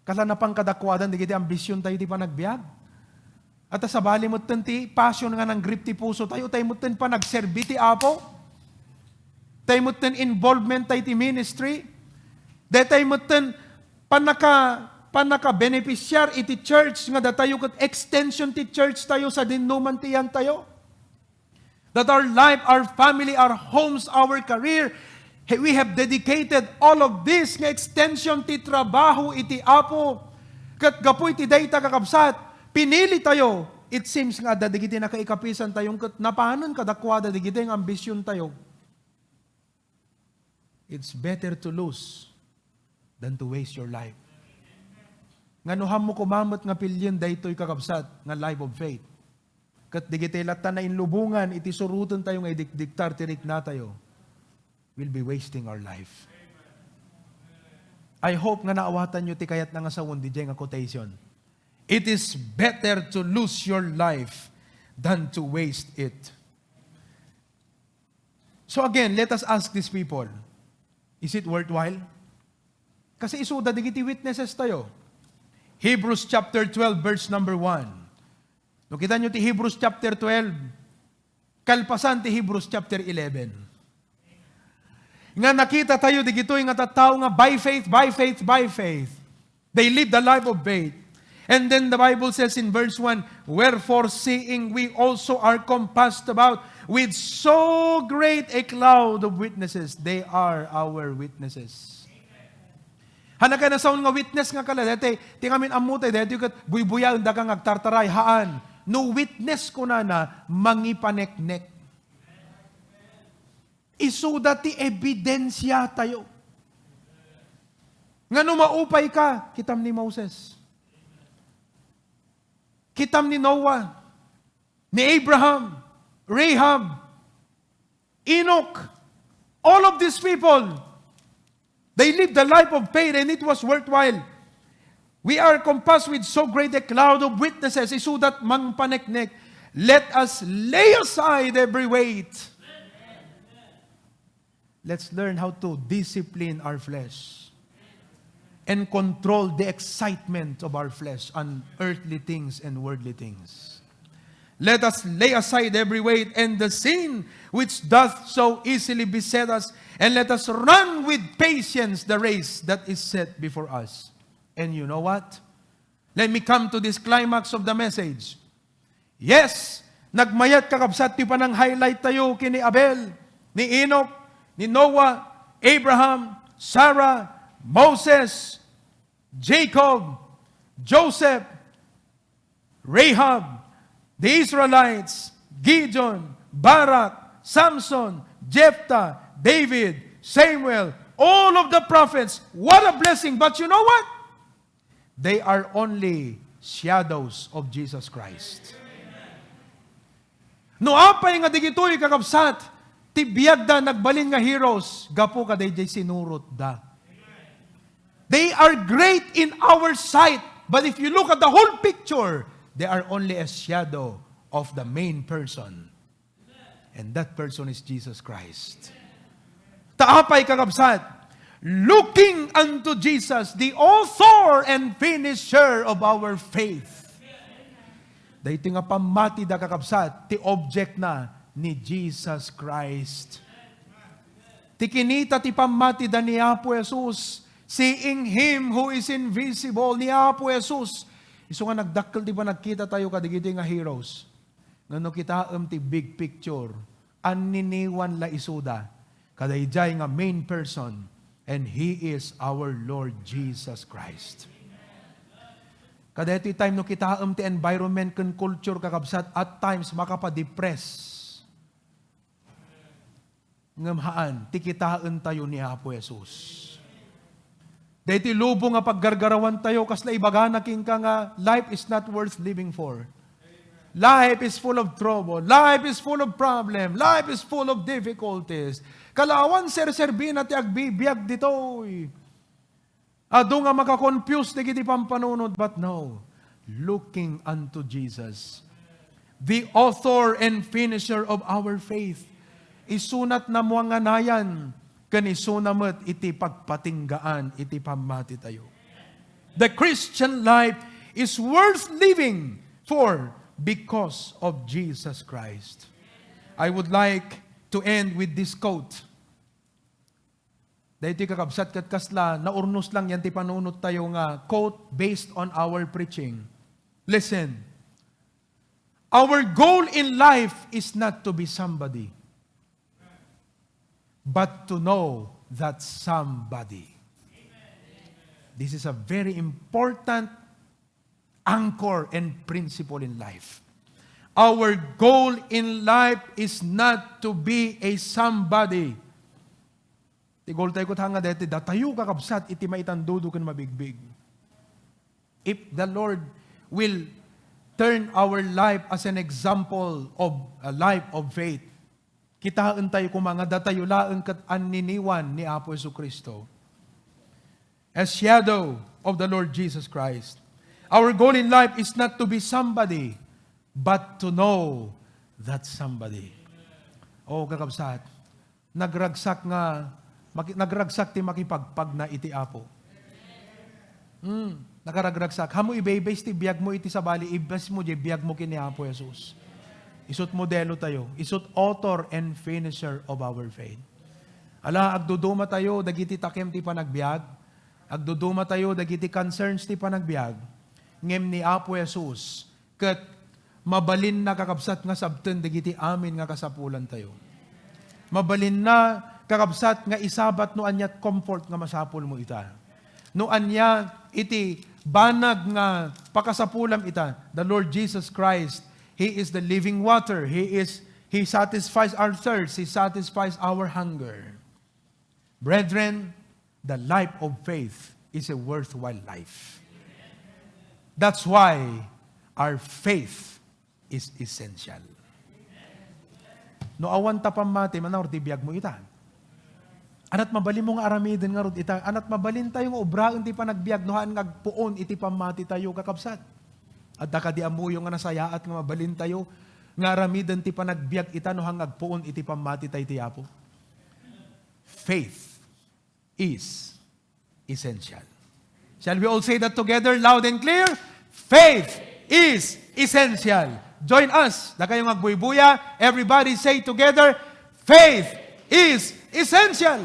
Kala na pang kadakwadan, digiti ambisyon tayo di pa nagbiag. At sa bali mo ti passion nga ng grip ti puso tayo mo pa nagserbi ti Apo. Tayo mo involvement tayo ti ministry. Tayo mo panaka-beneficiar iti church nga datayo kat extension ti church tayo sa dinuman tiyan tayo. That our life, our family, our homes, our career, we have dedicated all of this nga extension ti trabaho iti Apo. Kat gapoy ti dayta kakabsat, pinili tayo. It seems nga dadigiti na kaikapisan tayong napahanan kadakwada digiti ang ambisyon tayo. It's better to lose than to waste your life. Nganuham mo kumamot nga pilyon daytoy kakabsat nga life of faith. Kat digiti lata na inlubungan iti surutan tayo nga idikdiktar tirik na tayo. We'll be wasting our life. I hope nga naawatan nyo ti kayat na nga sa wundi dyan nga quotation. It is better to lose your life than to waste it. So again, let us ask these people, is it worthwhile? Kasi isuda digiti witnesses tayo. Hebrews chapter 12 verse number 1. No, kita nyo ti Hebrews chapter 12, kalpasan ti Hebrews chapter 11. Nga nakita tayo digito'y nga tattao nga by faith, by faith, by faith. They live the life of faith. And then the Bible says in verse 1, wherefore seeing we also are compassed about with so great a cloud of witnesses, they are our witnesses. Hanaka na saun nga witness nga kala, dati, tingamin amutay, dati kat buy-buyan da kang agtartaray, haan, no witness ko na mangipanek-nek. Isuda ti ebidensya tayo. Nga maupay ka, kitam ni Moses. Kitam ni Noah, ni Abraham, Rahab, Enoch, all of these people, they lived the life of faith and it was worthwhile. We are compassed with so great a cloud of witnesses, isudat mang paneknek. Let us lay aside every weight. Let's learn how to discipline our flesh. and control the excitement of our flesh on earthly things and worldly things. Let us lay aside every weight and the sin which doth so easily beset us, and let us run with patience the race that is set before us. And you know what? Let me come to this climax of the message. Yes, nagmayat kakabsat ti panang highlight tayo kini Abel, ni Enoch, ni Noah, Abraham, Sarah, Moses, Jacob, Joseph, Rahab, the Israelites, Gideon, Barak, Samson, Jephthah, David, Samuel, all of the prophets. What a blessing. But you know what? They are only shadows of Jesus Christ. No apay nga digitoy kakabsat, tibiyag da nagbalin nga heroes, gapo ka day sinurot da. They are great in our sight, but if you look at the whole picture, they are only a shadow of the main person. And that person is Jesus Christ. Taapay kakabsat, looking unto Jesus, the author and finisher of our faith. Dahi nga pamati da kakabsat, ti object na ni Jesus Christ. Ti kinita ti pamati da ni Apo Jesus, seeing Him who is invisible, ni Apo Jesus. Iso nga nagdakkel di ba nagkita tayo kadigiti nga heroes. Ngano kita ti big picture, anniniwan la isuda, kadayjay nga main person, and He is our Lord Jesus Christ. Kada iti time no kita ti environment ken culture kakabsat, at times makapa-depress. Ngamhaan, ti kitaan tayo ni Apo Jesus. Dahiti lubo nga paggargarawan tayo, kasla ibaga na king ka nga, life is not worth living for. Life is full of trouble. Life is full of problem. Life is full of difficulties. Kalawan ser-serbi na ti agbibiyag ditoy. Ado nga makakonfuse na kiti pampanunod, but no, looking unto Jesus, the author and finisher of our faith, isunat na mo nga nayan, kanisunamat iti pagpatinggaan, iti pamati tayo. The Christian life is worth living for because of Jesus Christ. I would like to end with this quote. Dahil ti kakabsat kat kasla, naurnos lang yan ti panunot tayo nga quote based on our preaching. Listen, our goal in life is not to be somebody, but to know that somebody. This is a very important anchor and principle in life. Our goal in life is not to be a somebody. Tigol tayo kutanga deti, datayo kakabsat, iti maitandudo kan mabigbig. If the Lord will turn our life as an example of a life of faith, kitaan tayo kung mga datayo laeng kat anniniwan ni Apo Jesucristo. As shadow of the Lord Jesus Christ. Our goal in life is not to be somebody, but to know that somebody. Oh, kakabsat, nagragsak ti makipagpag na iti Apo. Nakaragragsak. Hamo ibay-base ti biyag mo iti sabali, ibas mo di biyag mo kini Apo Jesus. Isut modelo tayo. Isut author and finisher of our faith. Ala, agduduma tayo, dagiti takem ti panagbiag. Agduduma tayo, dagiti concerns ti panagbiag. Ngem ni Apo Jesus, ket mabalin na kakabsat nga sabten, dagiti amin nga kasapulan tayo. Mabalin na kakabsat nga isabat no anyat comfort nga masapul mo ita. No anya iti banag nga pakasapulam ita. The Lord Jesus Christ, He is the living water. He satisfies our thirst. He satisfies our hunger. Brethren, the life of faith is a worthwhile life. That's why our faith is essential. No awan tapamati, manawar tibiyag mo ita. Anat mabalin mo nga aramidin nga rod ita. Anat mabalin tayo nga obraon ti panagbiag, nohaan ngagpuon iti pamati tayo kakabsat. At nakadiamuyo nga nasayaat nga mabalin tayo, nga aramidin ti panagbiag ita, nohaan ngagpuon iti pamati tayo ti Apo. Faith is essential. Shall we all say that together, loud and clear? Faith is essential. Join us. Na kayong magbuy-buya. Everybody say together, faith is essential.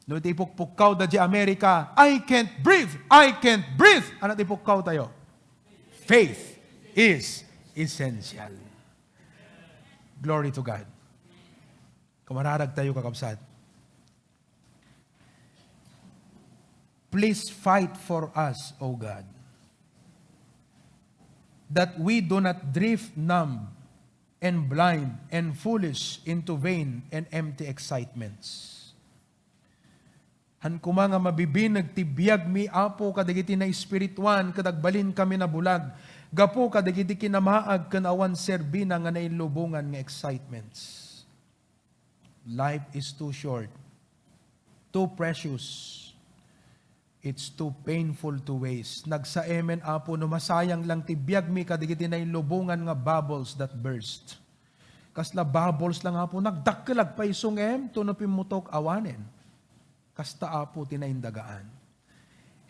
No tipukpukaw da di Amerika, I can't breathe, I can't breathe. Ano tipukkaw tayo? Faith is essential. Glory to God. Kamararag tayo kakabsat. Please fight for us, O God, that we do not drift numb and blind and foolish into vain and empty excitements. Han kuma nga mabibinag tibiyag mi apo kadagiti na espirituan kadagbalin kami na bulag. Gapo kadagiti kinamaag kanawan serbina nga nailubungan nga excitements. Life is too short, too precious. It's too painful to waste. Nagsaemen apo no masayang lang tibiyag mi kadagiti na ilubungan nga bubbles that burst. Kasla bubbles lang apo nagdakkelag pa isungem tunopim mutok awanen. Kasta apo tinaindagaan.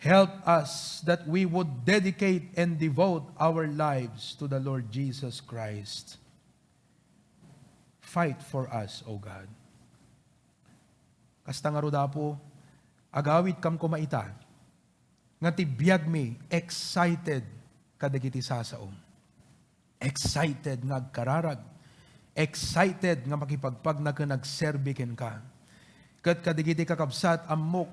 Help us that we would dedicate and devote our lives to the Lord Jesus Christ. Fight for us, O God. Kasta nga ruda po, agawit kam kumaita, nga tibiyag mi, excited kadagiti sasaom. Excited nga agkararag. Excited nga makipagpag na ka nagserbiken ka. Kat kadigiti kakabsat amok,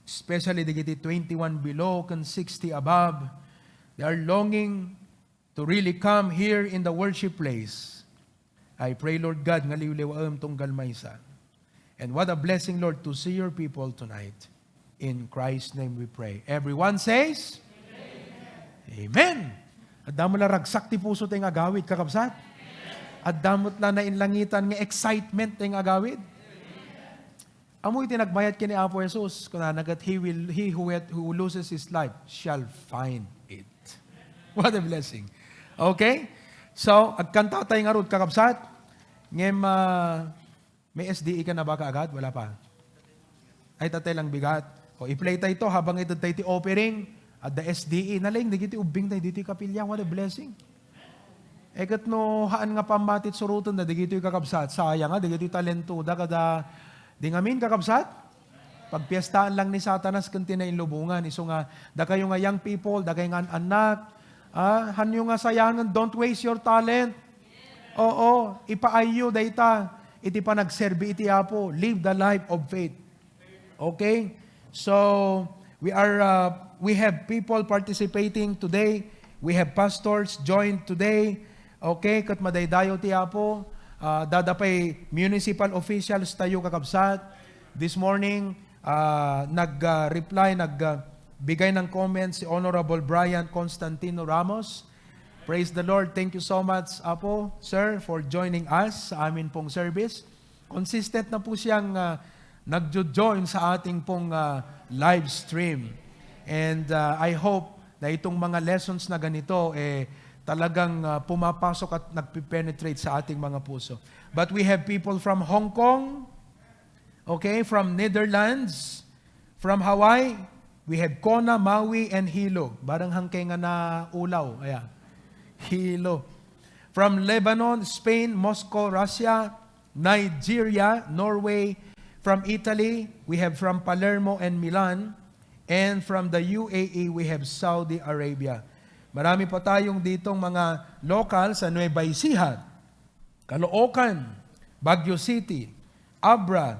especially digiti 21 below and 60 above, they are longing to really come here in the worship place. I pray, Lord God, nga liwliwaam tunggal maysa. And what a blessing, Lord, to see your people tonight. In Christ's name we pray. Everyone says, Amen. Amen. At damo la ragsak ti puso tayong agawid, kakabsat. At damot la na inlangitan nga excitement tayong agawid. Amoy tinagbayad kini Apo Jesus, kuna nagat he who loses his life shall find it. What a blessing. Okay? So, agkanta tayo nga rod kakabsat. Ngem, may SDE ka na ba kaagad? Wala pa. Ay, tatay lang bigat. O, i-play tayo ito habang ito tayo offering at the SDE. Naling, digiti ubing tayo, dito kapilya. What a blessing. Ekat no, haan nga pamatit surutan na digiti kakabsat. Sayang nga, digiti talento. Kada di ngamin kakabsat, pagpiestaan lang ni Satanas kanti na inlubungan. Iso nga, da kayo nga young people, da kayo nga anak, hanyo nga sayangan, don't waste your talent. Oo, ipaayo dayta, iti pa nagserbi iti apo, live the life of faith. Okay? So, we have people participating today, we have pastors joined today, okay, kat madaydayo ti apo, dadapay municipal officials tayo kakabsat. This morning, nagbigay ng comments si Honorable Brian Constantino Ramos. Praise the Lord. Thank you so much, Apo, Sir, for joining us sa amin pong service. Consistent na po siyang nagjo-join sa ating pong live stream. And I hope na itong mga lessons na ganito, talagang pumapasok at nagpipenetrate sa ating mga puso. But we have people from Hong Kong, okay, from Netherlands, from Hawaii, we have Kona, Maui, and Hilo. Barang hangkay nga na ulaw. Ayan. Hilo. From Lebanon, Spain, Moscow, Russia, Nigeria, Norway. From Italy, we have from Palermo and Milan. And from the UAE, we have Saudi Arabia. Marami pa tayong ditong mga local sa Nueva Ecija, Caloocan, Baguio City, Abra,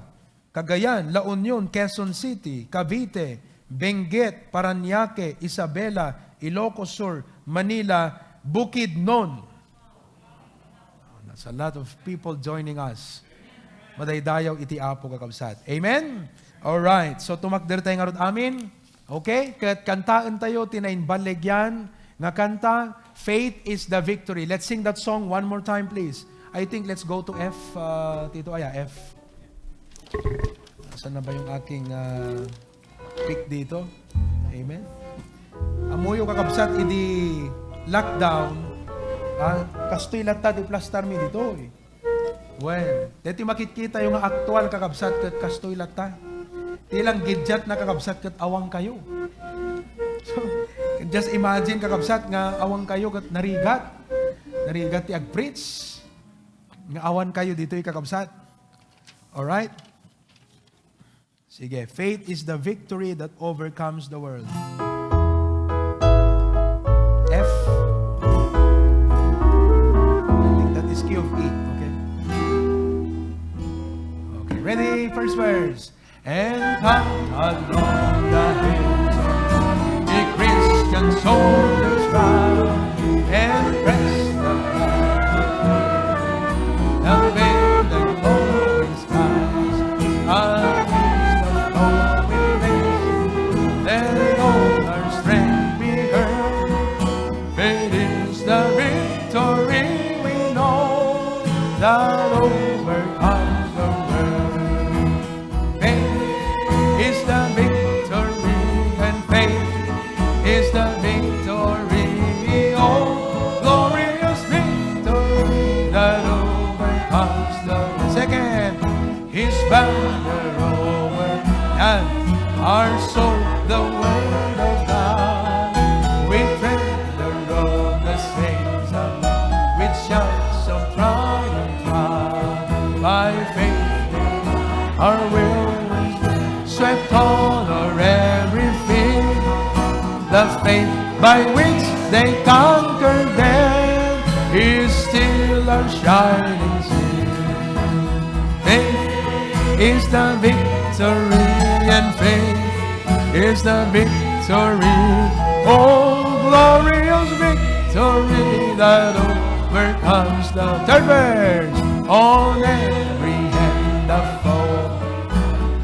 Cagayan, La Union, Quezon City, Cavite, Benguet, Parañaque, Isabela, Ilocos Sur, Manila, Bukidnon. That's a lot of people joining us. Madaydayaw iti apo kakabsat. Amen? Alright. So tumakder tayo nga ron amin. Okay? Kat kantaan tayo, tinainbalegyan. Nga kanta, faith is the victory. Let's sing that song one more time, please. I think let's go to F, Tito Aya, F. Saan na ba yung aking pick dito? Amen. Amuyo kakabsat, idi lockdown, kastoy lata di plastar mi dito. Well, dito makikita yung aktual kakabsat kat kastoy lata. Tilang gidyat na kakabsat kat awang kayo. Just imagine kakabsat nga awang kayo kat narigat. Narigat ti ag-preach. Nga awan kayo dito kakabsat. Alright? Sige, faith is the victory that overcomes the world. F. I think that is key of E. Okay? Okay, ready? First verse. And come along the hills of the Christian soldiers bow and press the flag and with the glowing skies against the flowing race. Let all our strength be heard. Faith is the victory we know that overcomes the world. Faith is the victory, and faith is the victory. Oh, glorious victory that overcomes the world. Second, His banner over and our soul, the word of God. We tread the road the saints along with shouts of triumph. By faith, our will swept honor everything. The faith by which they conquered them is still our shining sin. Faith is the victory, and faith is the victory. Oh, glorious victory that overcomes the third verse. On every hand the foe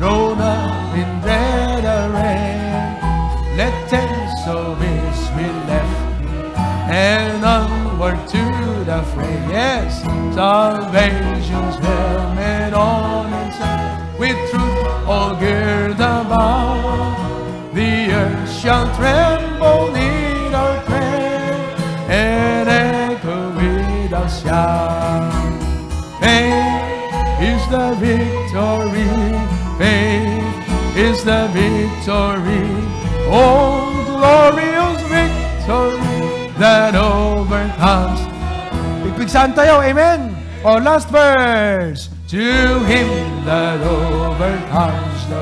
rolled up in dread array. Let tents of his be left and onward to the fray. Yes, salvation's helmet on its head, with truth all girt about. The earth shall tremble in our prayer and echo with a shout. Faith is the victory. Faith is the victory. Oh, glorious victory that overcomes. Pigpigsan tayo, amen. Oh, last verse. To him that overcomes the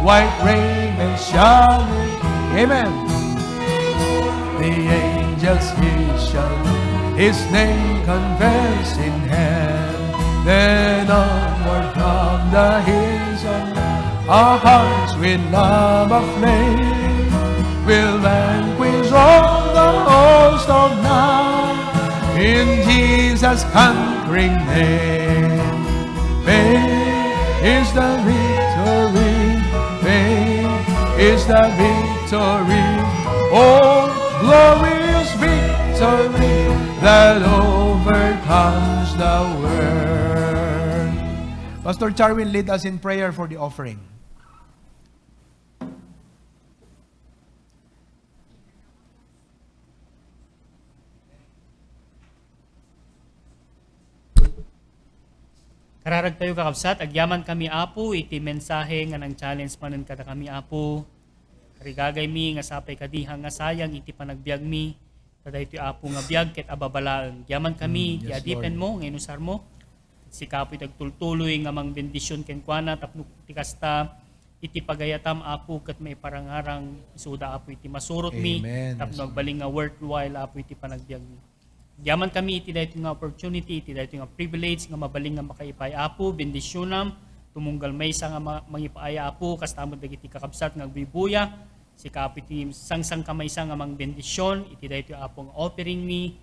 white raiment shall be. Amen. The angels he shall his name confess in hand. Then onward from the hills of our hearts with love aflame will vanquish all the host of night in Jesus' conquering name. Faith is the victory. Faith is the victory. Oh, glorious victory that overcomes the world. Pastor Charwin, lead us in prayer for the offering. Kararag tayo kakabsat, agyaman kami apo, iti mensahe nga ng challenge manen kada kami apo. Karigagay mi nga sapay kadihang nga sayang iti panagbiag mi. Kada iti apo nga biag ket ababalaan. Agyaman kami, Yes, diadipen Lord. mo, nga inusar mo. Si kapoy tagtultuloy nga mang bendisyon ken kuana tapno ti kasta iti pagayatam apo ket may parangarang isuda apo iti masurot mi Amen. tapno agbaling nga worthwhile apo iti panagbiag mi. Yaman kami iti dayto nga opportunity, iti dayto nga privilege nga mabaling nga makaipay apo, bendisyonam, tumunggal maysa nga mangipaaya apo, kastamod dagiti kakabsat nga agbibuya, si kapo iti sangsang kamaysa nga mang bendisyon, iti dayto apo nga offering mi,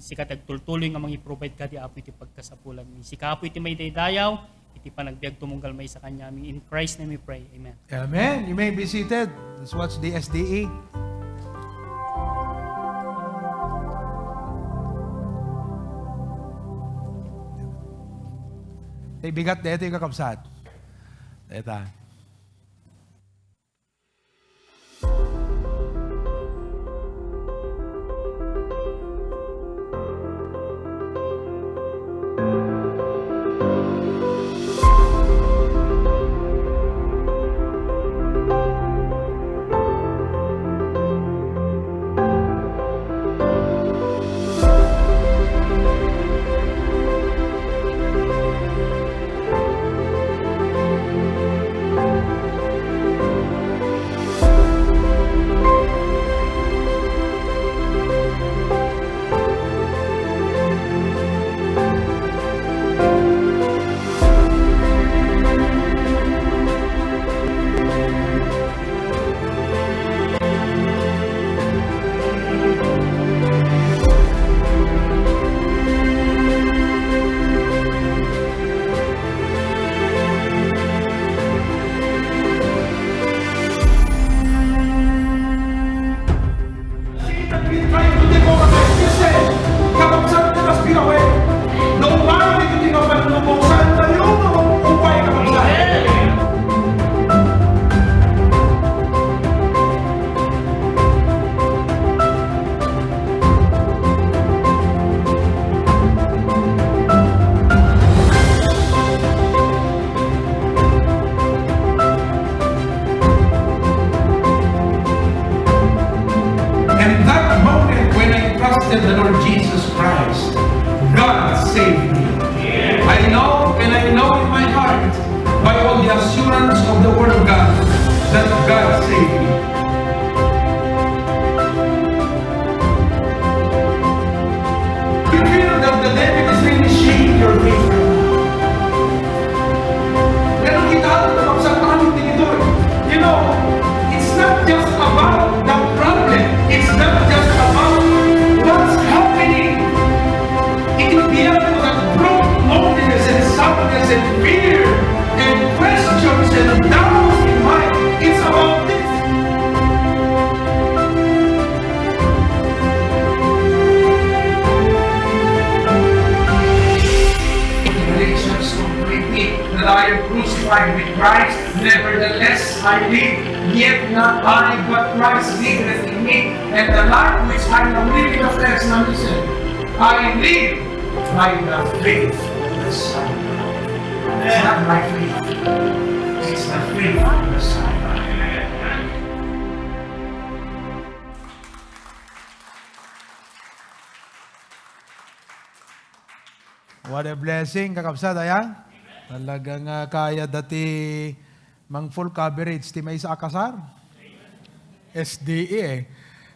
si katagtultuloy nga mangi-provide kadi apo iti pagkasapulan mi. Si kapo iti may daydayaw, iti panagbiag tumunggal may sa kanya mi. In Christ name we pray. Amen. Amen. You may be seated. Let's watch the SDE. Bigat dito yung kakabsat. Dito. trusted the Lord Jesus Christ, God saved me. I know and I know in my heart, by all the assurance of the Word of God, that God saved me. You feel that the devil is really shaking your faith right now. Pero kita sa panig ni ito. You know, it's not just about the problem. It's not just about what's happening. It is beyond that broke loneliness and sadness and fear and questions and doubts in mind. It's about this. Galatians 2:20, that I am crucified with Christ, nevertheless I live, yet not I, but Christ liveth in me, and the life which I am living of flesh, now listen, I live by the faith of the Son. It's not my faith, it's the faith of the Son. What a blessing, kakabsat, aya? Talagang kaya dati mang full coverage, ti may sa akasar. SDE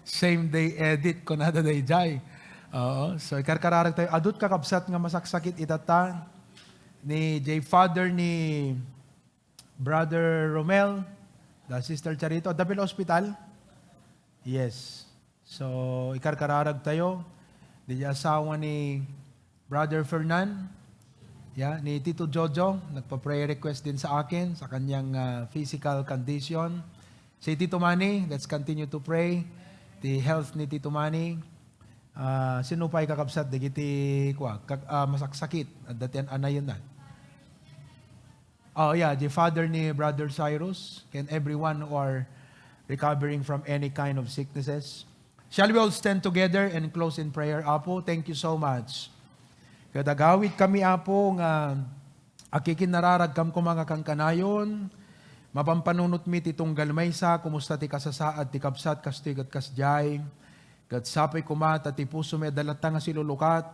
Same day edit ko na day jay. Oo. So, ikarkararag tayo. Adut kakabsat nga masaksakit itata ni Father ni Brother Romel, the Sister Charito, Dapil Hospital. Yes. So, ikarkararag tayo. Di asawa ni Brother Fernan, ni Tito Jojo, nagpa-prayer request din sa akin sa kanyang physical condition. Si Tito Manny, let's continue to pray. The health ni Tito Manny. Sinupay kakabsat, digiti masaksakit. At datian anayon na. The father ni Brother Cyrus, and everyone who are recovering from any kind of sicknesses. Shall we all stand together and close in prayer? Apo, thank you so much. Kadagawid kami, Apo, nga akikinararag kam ko mga kangkanayon, mapampanunot mi ti tunggal maysa, kumusta ti kasasaad, ti kapsat, kastig at kasjay, kat sapay kumata, ti puso may dalata nga silulukat,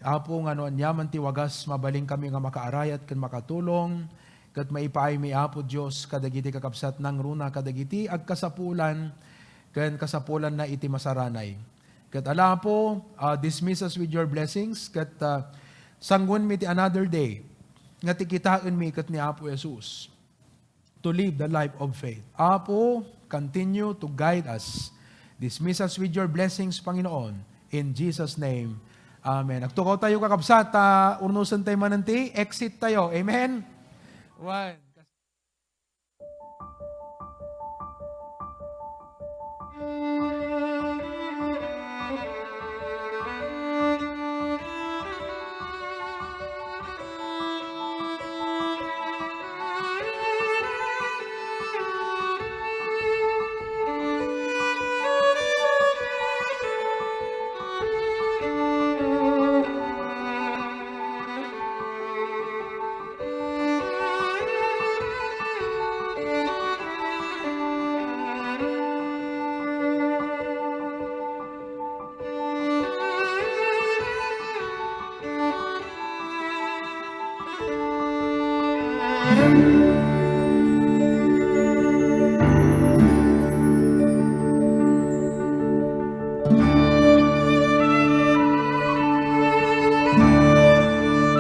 Apo, nga noon yaman ti wagas, mabaling kami nga makaarayat, kan makatulong, kat maipaay mi, Apo, Diyos, kadagiti kakapsat ng runa, kadagiti, ag kasapulan, kan kasapulan na iti masaranay. Kat ala po, dismiss us with your blessings. Kat sanggun mi ti another day. Nga ti kitaan mi kat ni Apo Jesus to live the life of faith. Apo, continue to guide us. Dismiss us with your blessings, Panginoon. In Jesus' name, Amen. Agtukaw tayo kakabsat, urnusan tayo mananti, exit tayo. Amen? One.